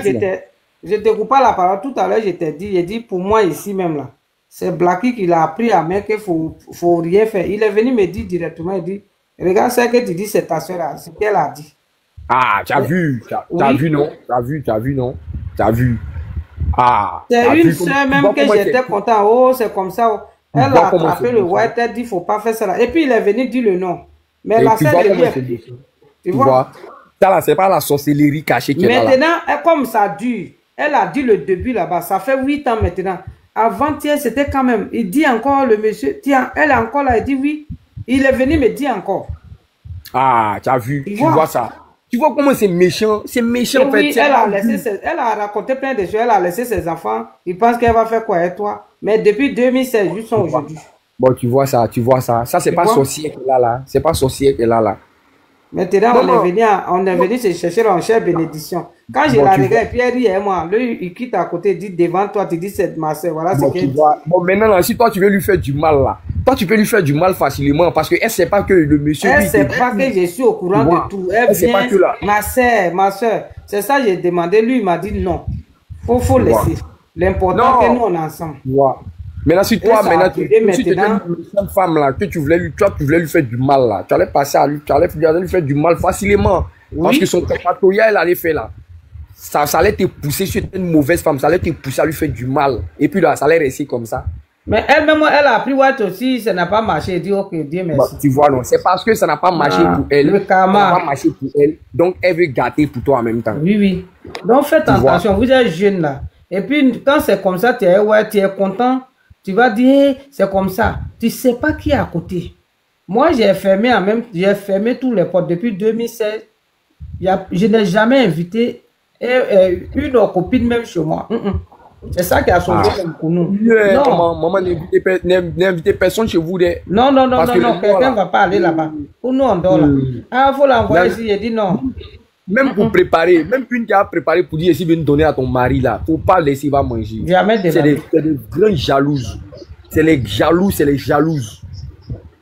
S1: je te coupe pas la parole, tout à l'heure je t'ai dit, j'ai dit pour moi ici même là. C'est Blacky qui l'a appris à main qu'il faut rien faire. Il est venu me dire directement, il dit, regarde ce que tu dis, c'est ta soeur là, c'est ce qu'elle a dit.
S3: Ah, tu as vu, non? Tu as vu. Ah.
S1: C'est une soeur même que j'étais content. Oh, c'est comme ça. Elle a attrapé le white, elle dit, il ne faut pas faire ça. Et puis il est venu dire le nom. Mais la soeur est bien.
S3: Tu vois? Ça là, c'est pas la sorcellerie cachée qui est là.
S1: Maintenant, comme ça dure, elle a dit le début là-bas, ça fait 8 ans maintenant. Avant-hier, c'était quand même, il dit encore, le monsieur, tiens, elle est encore là, elle dit oui. Il est venu me dire encore.
S3: Ah, tu as vu, tu vois ça. Tu vois comment c'est méchant en fait.
S1: Oui, elle a raconté plein de choses, elle a laissé ses enfants. Il pense qu'elle va faire quoi avec toi. Mais depuis 2016, jusqu'à aujourd'hui.
S3: Bon, tu vois ça. Ça, c'est pas sorcier qu'elle a là. C'est pas sorcier qu'elle a là.
S1: Maintenant, on est venu se chercher en chère bénédiction. Quand je la regarde, et puis elle dit, et moi, lui, il quitte à côté, il dit devant toi, tu dis, c'est ma soeur. Voilà ce qu'elle dit.
S3: Bon, maintenant, là, si toi, tu veux lui faire du mal, là, toi, tu peux lui faire du mal facilement, parce qu'elle ne sait pas que le monsieur...
S1: Elle ne sait pas que je suis au courant de tout. Elle vient, pas que là. Ma soeur. C'est ça, j'ai demandé, lui, il m'a dit non. Faut laisser. L'important, que nous, on est ensemble.
S3: Maintenant, si toi, tu étais une femme là, que tu voulais lui faire du mal là, tu allais passer à lui, tu allais lui faire du mal facilement. Oui. Parce que son patrouillage, elle allait faire là. Ça allait te pousser, si tu étais une mauvaise femme, ça allait te pousser à lui faire du mal. Et puis là, ça allait rester comme ça.
S1: Mais elle-même, elle a appris Watt aussi, ça n'a pas marché. Elle dit, ok, Dieu merci.
S3: Bah, tu vois, non, c'est parce que ça n'a pas marché pour elle.
S1: Le karma.
S3: Ça n'a pas marché pour elle. Donc, elle veut gâter pour toi en même temps.
S1: Oui. Donc, faites attention, vous êtes jeune là. Et puis, quand c'est comme ça, tu es content. Tu vas dire, c'est comme ça. Tu ne sais pas qui est à côté. Moi, j'ai fermé tous les portes depuis 2016. Je n'ai jamais invité une copine même chez moi. C'est ça qui a sauvé pour nous.
S3: Non, maman, n'invitez personne chez vous.
S1: Non, quelqu'un ne va pas aller là-bas. Pour nous, on dort là. Ah, il faut l'envoyer ici. J'ai dit non.
S3: Même pour préparer, même une qui a préparé pour dire, si tu veux donner à ton mari là, faut pas laisser, il va manger. C'est des grands jalouses. C'est les jalouses.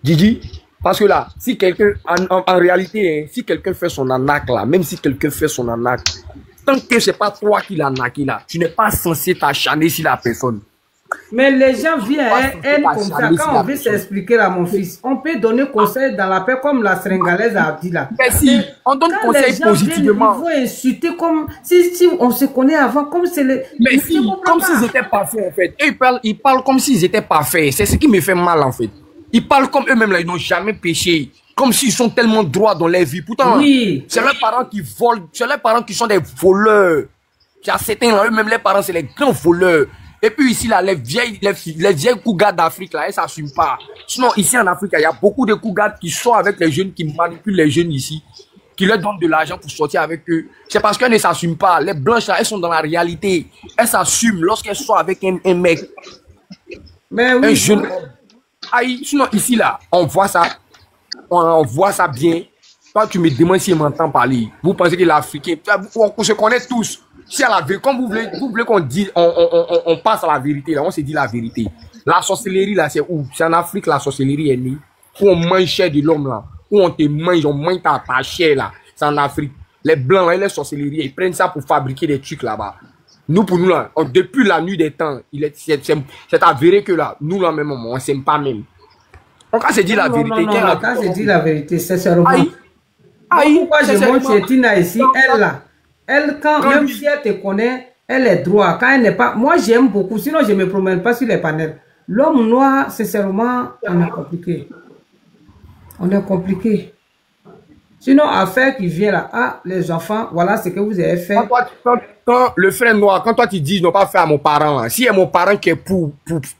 S3: Gigi, parce que là, si quelqu'un, en réalité, hein, si quelqu'un fait son arnaque là, même si quelqu'un fait son arnaque, tant que c'est pas toi qui l'as arnaqué là, tu n'es pas censé t'acharner sur la personne.
S1: Mais les gens viennent comme ça. Quand on veut s'expliquer à mon fils, on peut donner conseil dans la paix comme la Sénégalaise a dit là.
S3: Mais si, on donne conseil positivement.
S1: Il faut insulter comme si on se connaît avant, comme c'est les.
S3: Mais si, comme s'ils étaient parfaits en fait. Et ils parlent comme s'ils étaient parfaits. C'est ce qui me fait mal en fait. Ils parlent comme eux-mêmes là, ils n'ont jamais péché. Comme s'ils sont tellement droits dans leur vie. Pourtant, c'est leurs parents qui volent, c'est leurs parents qui sont des voleurs. Il y a certains, eux-mêmes, les parents, c'est les grands voleurs. Et puis ici, là, les vieilles cougars d'Afrique, là, elles s'assument pas. Sinon, ici en Afrique, il y a beaucoup de cougars qui sont avec les jeunes, qui manipulent les jeunes ici, qui leur donnent de l'argent pour sortir avec eux. C'est parce qu'elles ne s'assument pas. Les blanches, là, elles sont dans la réalité. Elles s'assument lorsqu'elles sont avec un mec.
S1: Mais oui.
S3: Un jeune. Aïe, sinon, ici, là, on voit ça. On voit ça bien. Toi, tu me demandes si je m'entends parler. Vous pensez que l'Africain, on se connaît tous. Si à la vérité, comme vous voulez qu'on dise, on passe à la vérité, là, on se dit la vérité. La sorcellerie, là, c'est où? C'est en Afrique, la sorcellerie est née. Où on mange chair de l'homme, là. Où on te mange, on mange ta chair, là. C'est en Afrique. Les blancs, là, les sorcelleries, ils prennent ça pour fabriquer des trucs là-bas. Nous, pour nous, là, depuis la nuit des temps, c'est avéré que là, nous, là, même, on s'aime pas même. Donc, quand c'est dit la vérité,
S1: quand c'est dit la vérité, c'est seulement.
S3: Aïe,
S1: pourquoi je montre chez Tina ici, elle, là. Elle, même si elle te connaît, elle est droite. Quand elle n'est pas... Moi, j'aime beaucoup. Sinon, je ne me promène pas sur les panels. L'homme noir, sincèrement, on est compliqué. On est compliqué. Sinon, affaire qui vient là, ah, les enfants, voilà ce que vous avez fait.
S3: Quand le frère noir, quand toi tu dis, je n'ai pas fait à mon parent, hein. Si y a mon parent qui est pour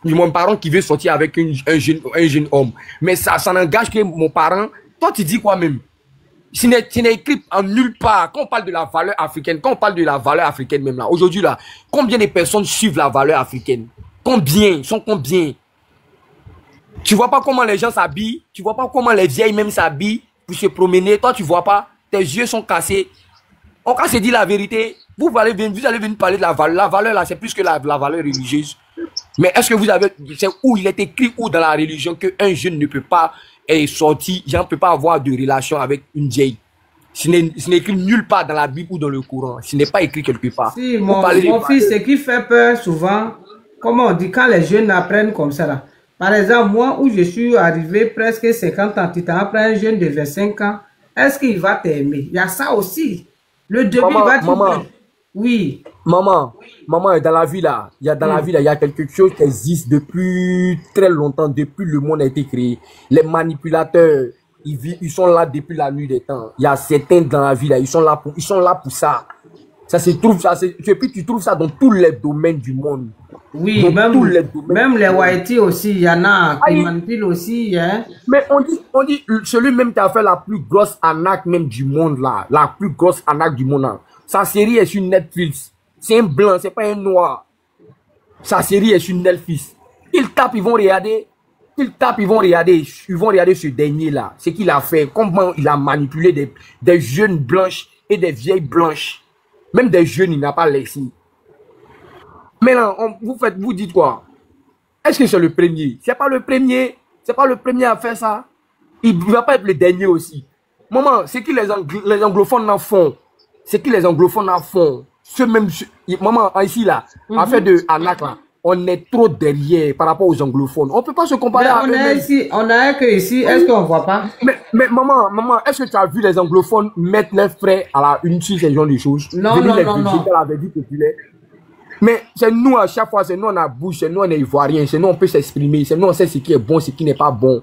S3: mon parent qui veut sortir avec un jeune homme, mais ça n'engage que mon parent, toi tu dis quoi même? Ce n'est écrit en nulle part. Quand on parle de la valeur africaine, même là, aujourd'hui là, combien de personnes suivent la valeur africaine? Combien? Sont combien? Tu vois pas comment les gens s'habillent? Tu vois pas comment les vieilles même s'habillent pour se promener? Toi, tu vois pas? Tes yeux sont cassés. On se dit la vérité. Vous allez venir parler de la valeur. La valeur là, c'est plus que la valeur religieuse. Mais est-ce que vous avez, c'est où il est écrit où dans la religion qu'un jeune ne peut pas sortir, ne peut pas avoir de relation avec une vieille? Ce n'est écrit nulle part dans la Bible ou dans le Coran. Ce n'est pas écrit quelque part.
S1: Si, mon fils, ce qui fait peur souvent, comment on dit, quand les jeunes apprennent comme ça là. Par exemple, moi où je suis arrivé presque 50 ans, tu t'en apprends un jeune de 25 ans, est-ce qu'il va t'aimer? Il y a ça aussi. Le début va dire... Maman, oui.
S3: Maman, dans la vie là, il y a quelque chose qui existe depuis très longtemps, depuis le monde a été créé. Les manipulateurs, ils sont là depuis la nuit des temps. Il y a certains dans la vie là, ils sont là pour ça. Ça se trouve, et puis tu trouves ça dans tous les domaines du monde.
S1: Oui, même les Whitey aussi, il y en a qui manipulent aussi. Hein.
S3: Mais on dit, celui même qui a fait la plus grosse arnaque même du monde là, la plus grosse arnaque du monde là, sa série est sur Netflix. C'est un blanc, c'est pas un noir. Sa série est sur Netflix. Ils tapent, ils vont regarder ce dernier là, ce qu'il a fait, comment il a manipulé des jeunes blanches et des vieilles blanches. Même des jeunes, il n'a pas laissé. Maintenant, vous dites quoi? Est-ce que c'est le premier? C'est pas le premier à faire ça. Il ne va pas être le dernier aussi. Maman, c'est qui les anglophones en font? Maman, ici là, en fait de arnaque là, on est trop derrière par rapport aux anglophones. On ne peut pas se comparer à eux.
S1: On a que ici, est-ce qu'on ne voit pas?
S3: Mais maman, est-ce que tu as vu les anglophones mettre leurs frères à la une sur ces genres de choses?
S1: Non.
S3: Mais c'est nous à chaque fois, c'est nous on a bouche, c'est nous on est ivoiriens, c'est nous on peut s'exprimer, c'est nous on sait ce qui est bon, ce qui n'est pas bon.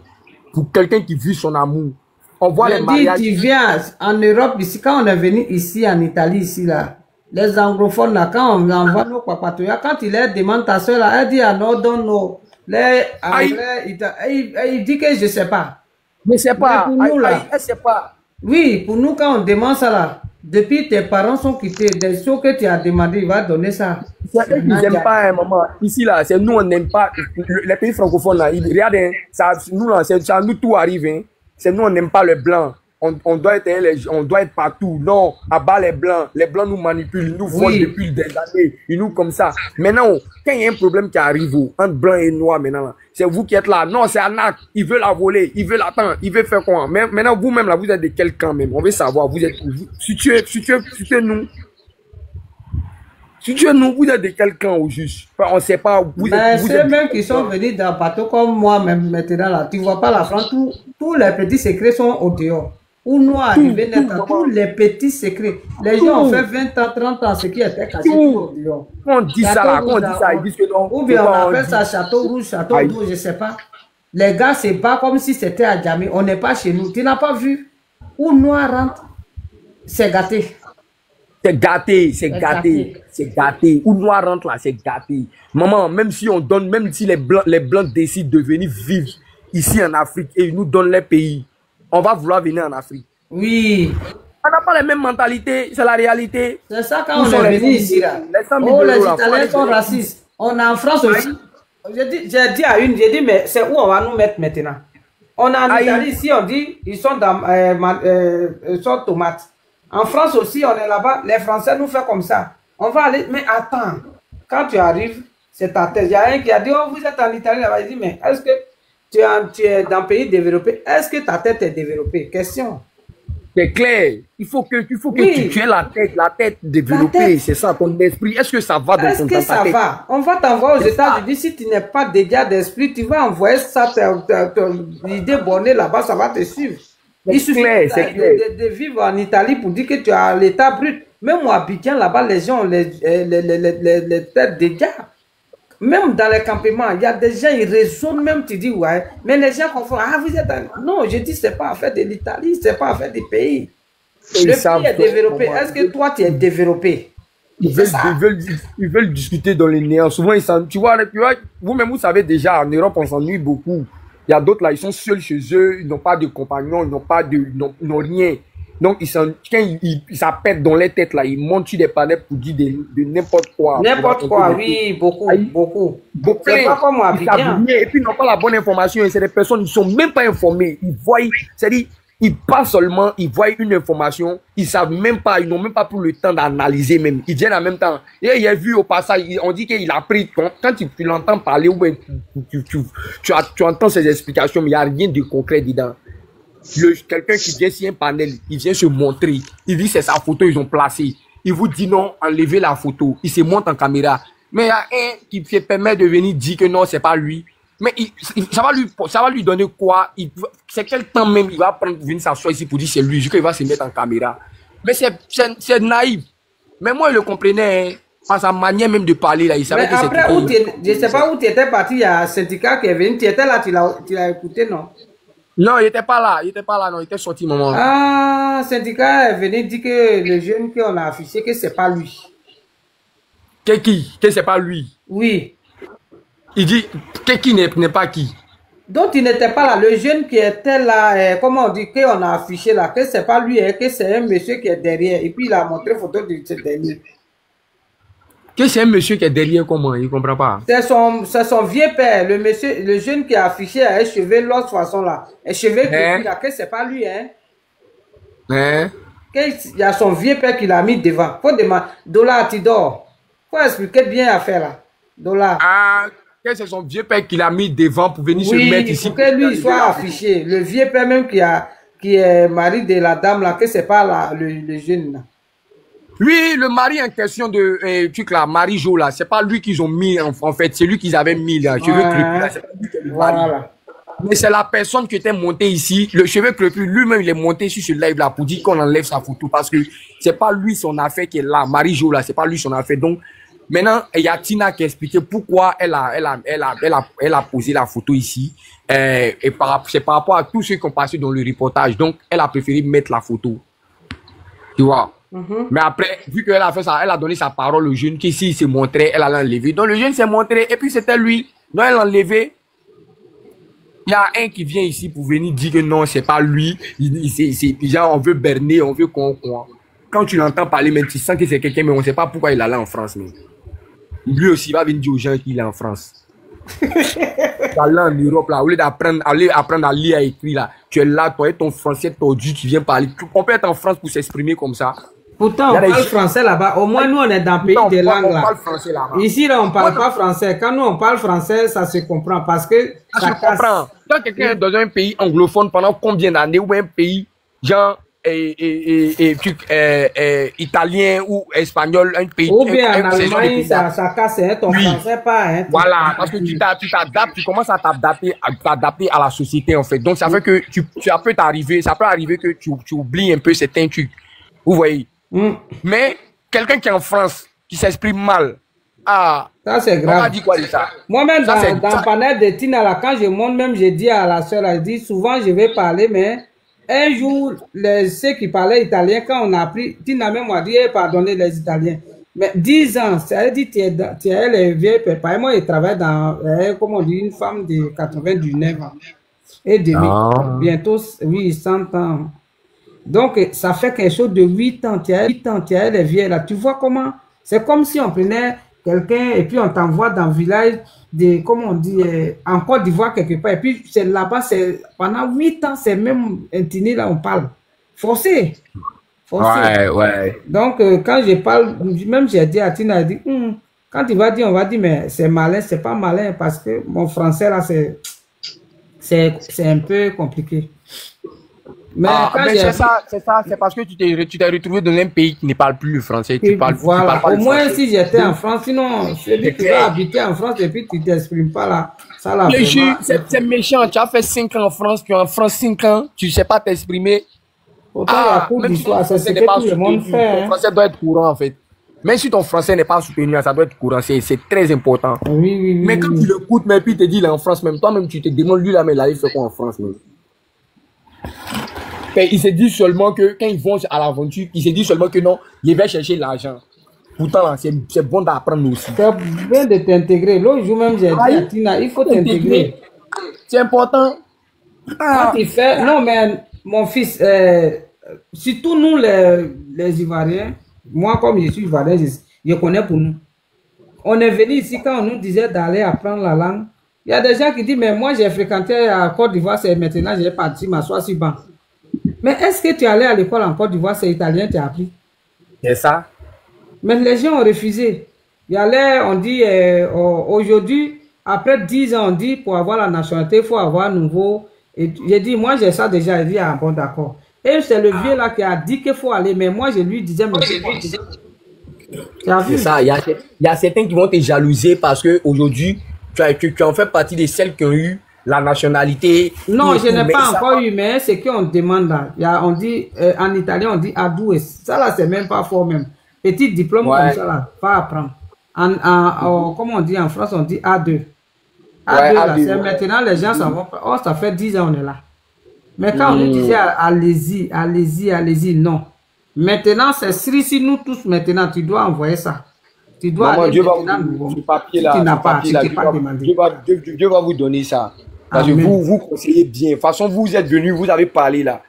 S3: Pour quelqu'un qui vit son amour. On voit les mariages.
S1: Tu viens en Europe ici, quand on est venu ici en Italie, ici là, les anglophones là, quand on envoie nos papatouillas, quand il leur demande ta soeur là, elle dit ah non, don't know. Les anglais, il dit que je sais pas.
S3: Mais c'est pas.
S1: Pour nous là,
S3: elle sait pas.
S1: Oui, pour nous quand on demande ça là, depuis tes parents sont quittés, des choses que tu as demandé, il va donner ça.
S3: C'est eux qui n'aiment pas, hein, maman. Ici là, c'est nous on n'aime pas. Les pays francophones là, regardez, hein, ça, nous là, ça nous tout arrive. Hein. C'est nous on n'aime pas le blanc. On doit être partout. Non, à bas les blancs nous manipulent, ils nous volent depuis des années, ils nous comme ça. Maintenant, quand il y a un problème qui arrive entre blanc et noir maintenant, c'est vous qui êtes là. Non, c'est arnaque, il veut la voler, il veut l'attendre, il veut faire quoi? Mais maintenant, vous-même là, vous êtes de quel camp même? On veut savoir, vous êtes, si tu es nous. Si tu es nous, vous êtes de quel camp au juste? Enfin, on ne sait pas.
S1: Ceux même qui sont venus dans le bateau comme moi-même maintenant là, tu ne vois pas la France, tous les petits secrets sont au dehors. Où nous arrivés, tous les petits secrets. Les gens ont fait 20 ans, 30 ans, ce qui était caché au dehors.
S3: On dit ça là, on dit ça, ils disent que non.
S1: Ou bien on appelle ça château rouge, château rouge, je ne sais pas. Les gars se battent comme si c'était à Djamé. On n'est pas chez nous. Tu n'as pas vu où Noir rentre? C'est gâté.
S3: C'est gâté, c'est gâté, c'est gâté. Où Noir rentre là, c'est gâté. Maman, même si on donne, même si les blancs décident de venir vivre ici en Afrique et ils nous donnent les pays, on va vouloir venir en Afrique.
S1: Oui.
S3: On n'a pas les mêmes mentalités, c'est la réalité.
S1: C'est ça quand on est venu ici là. Les Italiens sont racistes. On est en France aussi. J'ai dit à une, j'ai dit, mais c'est où on va nous mettre maintenant? On est en Italie ici, on dit, ils sont dans tomates. En France aussi, on est là-bas. Les Français nous font comme ça. On va aller, mais attends. Quand tu arrives, c'est ta tête. Il y a un qui a dit, oh, vous êtes en Italie là-bas. Il dit, mais est-ce que tu es dans un pays développé? Est-ce que ta tête est développée? Question.
S3: C'est clair. Il faut que tu aies la tête développée. C'est ça, ton esprit. Est-ce que ça va dans ton tête?
S1: Est-ce que ça va? On va t'envoyer aux États-Unis. Si tu n'es pas dégât d'esprit, tu vas envoyer ça, l'idée bornée là-bas, ça va te suivre. Il suffit de vivre en Italie pour dire que tu as l'état brut. Même moi, Abidjan, là-bas, les gens ont les têtes dégâts. Même dans les campements, il y a des gens, ils raisonnent même, tu dis, ouais, mais les gens confondent. Ah, vous êtes Non, je dis, c'est pas affaire de l'Italie, c'est pas affaire des pays. Le pays est développé. Est-ce que toi, tu es développé?
S3: Ils veulent discuter dans les néants. Souvent, tu vois, vous-même, vous savez déjà, en Europe, on s'ennuie beaucoup. Il y a d'autres là, ils sont seuls chez eux, ils n'ont pas de compagnons, ils n'ont rien. Donc, quand ils s'appellent dans les têtes, là, ils montent sur des planètes pour dire de n'importe quoi.
S1: N'importe quoi, oui, beaucoup. C'est pas comme moi, bien.
S3: Et puis, ils n'ont pas la bonne information. Et c'est des personnes, ils ne sont même pas informés. Ils voient, c'est-à-dire, ils parlent seulement, ils voient une information, ils savent même pas, ils n'ont même pas pris le temps d'analyser même. Ils viennent en même temps. Et il a vu au passage, on dit qu'il a pris, quand tu l'entends parler, ou tu entends ses explications, mais il n'y a rien de concret dedans. Quelqu'un qui vient sur un panel, il vient se montrer. Il dit c'est sa photo, ils ont placé. Il vous dit non, enlevez la photo. Il se monte en caméra. Mais il y a un qui se permet de venir dire que non, c'est pas lui. Mais ça va lui donner quoi? C'est quel temps même il va prendre venir s'asseoir ici pour dire c'est lui, jusqu'à il va se mettre en caméra. Mais c'est naïf. Mais moi, je le comprenais, hein, par sa manière même de parler là. Il savait que c'était.
S1: Après, je sais pas où tu étais parti, il y a un syndicat qui est venu. Tu étais là, tu l'as écouté, non?
S3: Non, il n'était pas là, non, il était sorti, maman.
S1: Ah, syndicat est venu dire que le jeune qu'on a affiché, que c'est pas lui.
S3: Que c'est pas lui?
S1: Oui.
S3: Il dit que qui n'est pas qui?
S1: Donc il n'était pas là. Le jeune qui était là, comment on dit, qu'on a affiché là, que c'est pas lui, que c'est un monsieur qui est derrière. Et puis il a montré photo de ce dernier.
S3: Que c'est un monsieur qui est derrière, comment? Il ne comprend pas.
S1: C'est son vieux père, le jeune qui a affiché à un cheveu l'autre façon là. Un cheveu là, que c'est pas lui, hein? Il y a son vieux père qui l'a mis devant. Faut demander, Dollar, tu dors. Faut expliquer bien l'affaire là. Dollar.
S3: Ah, que c'est son vieux père qui l'a mis devant pour venir se mettre ici.
S1: Pour que lui soit affiché. Le vieux père même qui est mari de la dame là, que c'est pas le jeune là.
S3: Oui, le mari en question de truc là, Marie-Jo là, c'est pas lui qu'ils ont mis en fait, c'est lui qu'ils avaient mis là, cheveux crépus là, c'est pas lui qui est le mari. Voilà. Mais c'est la personne qui était montée ici, le cheveu crépus, lui-même il est monté sur ce live là pour dire qu'on enlève sa photo parce que c'est pas lui son affaire qui est là, Marie-Jo là, c'est pas lui son affaire. Donc maintenant, il y a Tina qui a expliqué pourquoi elle a posé la photo ici et c'est par rapport à tous ceux qui ont passé dans le reportage. Donc elle a préféré mettre la photo. Tu vois? Mais après, vu qu'elle a fait ça, elle a donné sa parole au jeune qui s'il s'est montré, elle a enlevé. Donc le jeune s'est montré et puis c'était lui. Donc elle l'a enlevé. Il y a un qui vient ici pour venir dire que non, c'est pas lui. Genre, on veut berner, on veut quoi. Quand tu l'entends parler, même tu sens que c'est quelqu'un, mais on ne sait pas pourquoi il est là en France. Mais. Lui aussi, il va venir dire aux gens qu'il est en France. Là en Europe, là, au lieu d'apprendre à lire et écrire, là, tu es là, toi et ton français tordu, tu viens parler. On peut être en France pour s'exprimer comme ça.
S1: Pourtant, on parle français là-bas. Au moins, nous, on est dans le pays des langues là. Ici, là, on ne parle pas français. Quand nous, on parle français, ça se comprend parce que
S3: ça se comprend. Quand quelqu'un est dans un pays anglophone pendant combien d'années ou un pays, genre, italien ou espagnol, un pays.
S1: Ou bien en Allemagne, ça casse, hein, ton français pas. Hein,
S3: voilà, parce que tu t'adaptes, tu commences à t'adapter à la société en fait. Donc ça fait que ça peut arriver que tu oublies un peu certains trucs. Vous voyez. Mais quelqu'un qui est en France, qui s'exprime mal,
S9: Ah,
S1: ça c'est grave.
S9: On a dit quoi de ça?
S1: Moi-même, dans le panel de Tina, là, quand je monte, même, j'ai dit à la soeur, elle dit, souvent, je vais parler, mais un jour, ceux qui parlaient italien, quand on a appris, Tina même m'a dit, pardonnez les Italiens. Mais 10 ans, ça veut dire tu es les vieilles préparées. Moi, je travaille dans, comme on dit, une femme de 99 ans. Et demi. Bientôt, oui, 100 ans. Donc, ça fait quelque chose de 8 ans. Tu es les vieilles là. Tu vois comment? C'est comme si on prenait quelqu'un et puis on t'envoie dans le village de, comment on dit, en Côte d'Ivoire quelque part. Et puis, c'est là-bas, c'est pendant 8 ans, c'est même intini là, on parle. Forcé.
S9: Ouais.
S1: Donc, quand je parle, même j'ai dit à Tina, elle dit, quand il va dire, on va dire, mais c'est malin, c'est pas malin parce que mon français là, c'est un peu compliqué.
S9: Mais c'est parce que tu t'es retrouvé dans un pays qui ne parle plus le français.
S1: Voilà, au moins si j'étais en France, sinon, celui qui va habiter en France et puis tu ne t'exprimes pas là. Ça là,
S9: c'est méchant, tu as fait 5 ans en France, puis en France 5 ans, tu ne sais pas t'exprimer.
S1: La cour d'histoire, c'est ce que tout le monde fait.
S9: Ton français doit être courant en fait. Même si ton français n'est pas soutenu, ça doit être courant, c'est très important.
S1: Oui.
S9: Mais quand tu l'écoutes, mais puis il te dit il est en France, même toi-même tu te demandes lui là, mais là il fait quoi en France même? Mais il se dit seulement que quand ils vont à l'aventure, il se dit seulement que non, il va chercher l'argent. Pourtant, c'est bon d'apprendre aussi.
S1: C'est bien de t'intégrer. L'autre jour même, j'ai dit à Tina, il faut t'intégrer.
S9: C'est important.
S1: Quand il fait... Non, mais mon fils, surtout nous les Ivoiriens, moi comme je suis Ivoirien, je connais pour nous. On est venu ici quand on nous disait d'aller apprendre la langue. Il y a des gens qui disent, mais moi j'ai fréquenté à Côte d'Ivoire, c'est maintenant j'ai parti m'asseoir sur banc. Mais est-ce que tu es allé à l'école en Côte d'Ivoire, c'est italien, tu as appris?
S9: C'est ça.
S1: Mais les gens ont refusé. Il y allait, on dit, aujourd'hui, après 10 ans, on dit, pour avoir la nationalité, il faut avoir nouveau. Et j'ai dit, moi j'ai ça déjà, il dit, ah bon, d'accord. Et c'est le vieux là qui a dit qu'il faut aller, mais moi je lui disais, mais
S9: c'est ça, il y a certains qui vont te jalouser parce que aujourd'hui tu en fais partie de celles qui ont eu la nationalité.
S1: Non, je n'ai pas encore eu, mais c'est qu'on demande là. On dit, en italien, on dit adoué. Ça là, c'est même pas fort même. Petit diplôme comme ça là, pas apprendre. Comme on dit en France, on dit A2. A2 là, c'est maintenant les gens s'en vont. Oh, ça fait 10 ans on est là. Mais quand on nous disait allez-y, non. Maintenant, c'est si nous tous maintenant, tu dois envoyer ça. Tu dois aller
S9: Dieu va vous du papier là.
S1: Tu n'as pas, tu t'es pas demandé.
S9: Dieu va vous donner ça. Parce que vous conseillez bien. De toute façon, vous êtes venu, vous avez parlé là.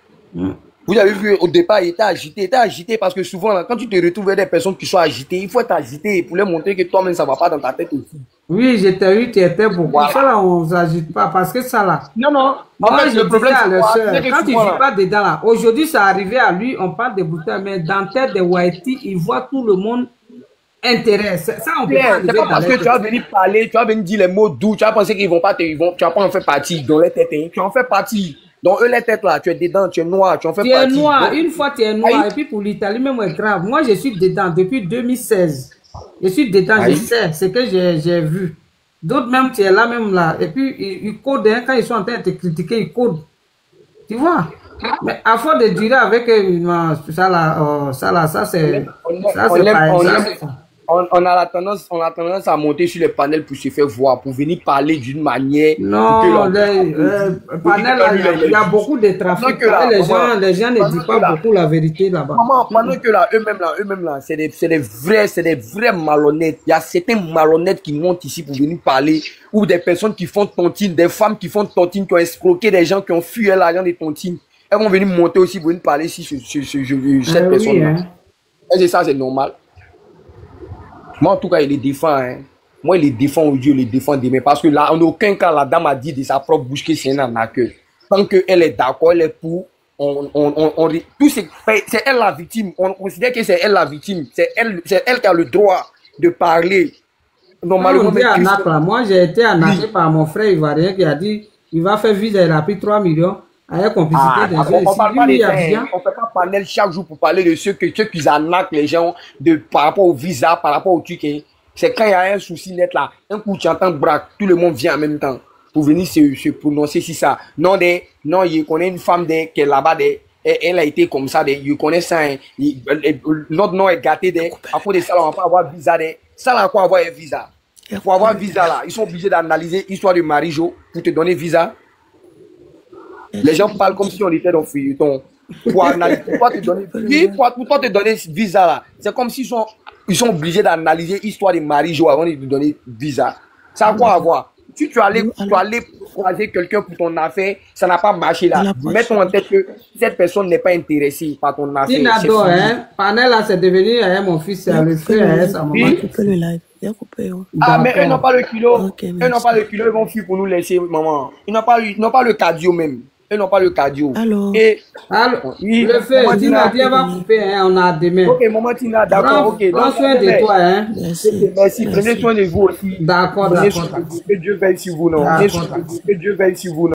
S9: Vous avez vu, au départ, il était agité parce que souvent, là, quand tu te retrouves avec des personnes qui sont agitées, il faut être agité pour leur montrer que toi-même, ça ne va pas dans ta tête aussi.
S1: Oui, je t'ai vu, tu étais beaucoup. Ça là, on ne s'agite pas parce que ça là.
S9: Non.
S1: Moi, je le problème, c'est quand tu ne vis pas dedans là. Aujourd'hui, ça arrivé à lui, on parle de bouteilles, mais dans la tête de Whitey, il voit tout le monde intérêt. Ça, on peut pas.
S9: C'est pas parce que tu vas venir parler, tu vas venir dire les mots doux, tu vas penser qu'ils vont pas tu vas pas en faire partie dans les têtes. Tu en fais partie. Donc, eux, les têtes là, tu es dedans, tu es noir, tu en fais partie.
S1: Tu es noir, une fois tu es noir, et puis pour l'Italie, même c'est grave. Moi, je suis dedans depuis 2016. Je suis dedans, je sais ce que j'ai vu. D'autres même, tu es là, même là. Et puis, ils codent, hein, quand ils sont en train de te critiquer, ils codent. Tu vois? Mais à force de durer avec ça là, ça c'est pas
S9: on a tendance à monter sur les panels pour se faire voir, pour venir parler d'une manière.
S1: Non, les panels, il y a beaucoup de trafic. Les gens ne disent pas beaucoup la vérité là-bas.
S9: Pendant que là, eux-mêmes là, c'est des vrais malhonnêtes. Il y a certains malhonnêtes qui montent ici pour venir parler, ou des personnes qui font tontine, des femmes qui font tontine, qui ont escroqué des gens, qui ont fui l'argent des tontines. Elles vont venir monter aussi pour venir parler ici sur cette personne-là. Et ça, c'est normal. Moi, en tout cas, il les défend. Hein. Moi, il les défend aujourd'hui, il les défend demain. Parce que là, en aucun cas, la dame a dit de sa propre bouche que c'est un arnaqueur. Tant qu'elle est d'accord, elle est pour. C'est elle la victime. On considère que c'est elle la victime. C'est elle qui a le droit de parler.
S1: Normalement, moi, j'ai été arnaqué par mon frère ivoirien qui a dit il va faire visa, il a pris 3 millions. Avec complicité des gens.
S9: On parle pas des gens, on fait pas panel chaque jour pour parler de ceux qui arnaquent les gens par rapport au visa, par rapport au truc. C'est quand il y a un souci net là, un coup tu entends braque, tout le monde vient en même temps pour venir se prononcer sur ça. Non, il connaît une femme qui est là-bas, elle a été comme ça, je connais ça, hein. Notre nom est gâté, à cause de ça, on va pas avoir visa, ça, là, quoi avoir un visa. Pour avoir un visa, là, ils sont obligés d'analyser l'histoire de Marie-Jo pour te donner visa. Les gens parlent comme si on était dans le feuilleton. Pour analyser, pour te donner visa, là, c'est comme s'ils sont obligés d'analyser l'histoire de Marie-Jo avant de te donner visa. Ça a quoi à voir? Si tu allais croiser quelqu'un pour ton affaire, ça n'a pas marché là. Mettons en tête que cette personne n'est pas intéressée par ton affaire.
S1: Tinado, hein, Panel là, c'est devenu mon fils, le frère, sa maman.
S9: Ah, mais eux n'ont pas le kilo. Eux n'ont pas le kilo, ils vont fuir pour nous laisser, maman. Ils n'ont pas le cardio même. Eux n'ont pas le cardio.
S5: Alors,
S1: oui, le fait, Tina, Dieu va couper, hein, on a demain.
S9: Ok, maman Tina, d'accord, ok.
S1: Prends soin de toi, hein.
S9: Merci, prenez soin de vous aussi.
S1: D'accord, d'accord.
S9: Que Dieu veille sur vous, non. Que Dieu veille sur vous, non.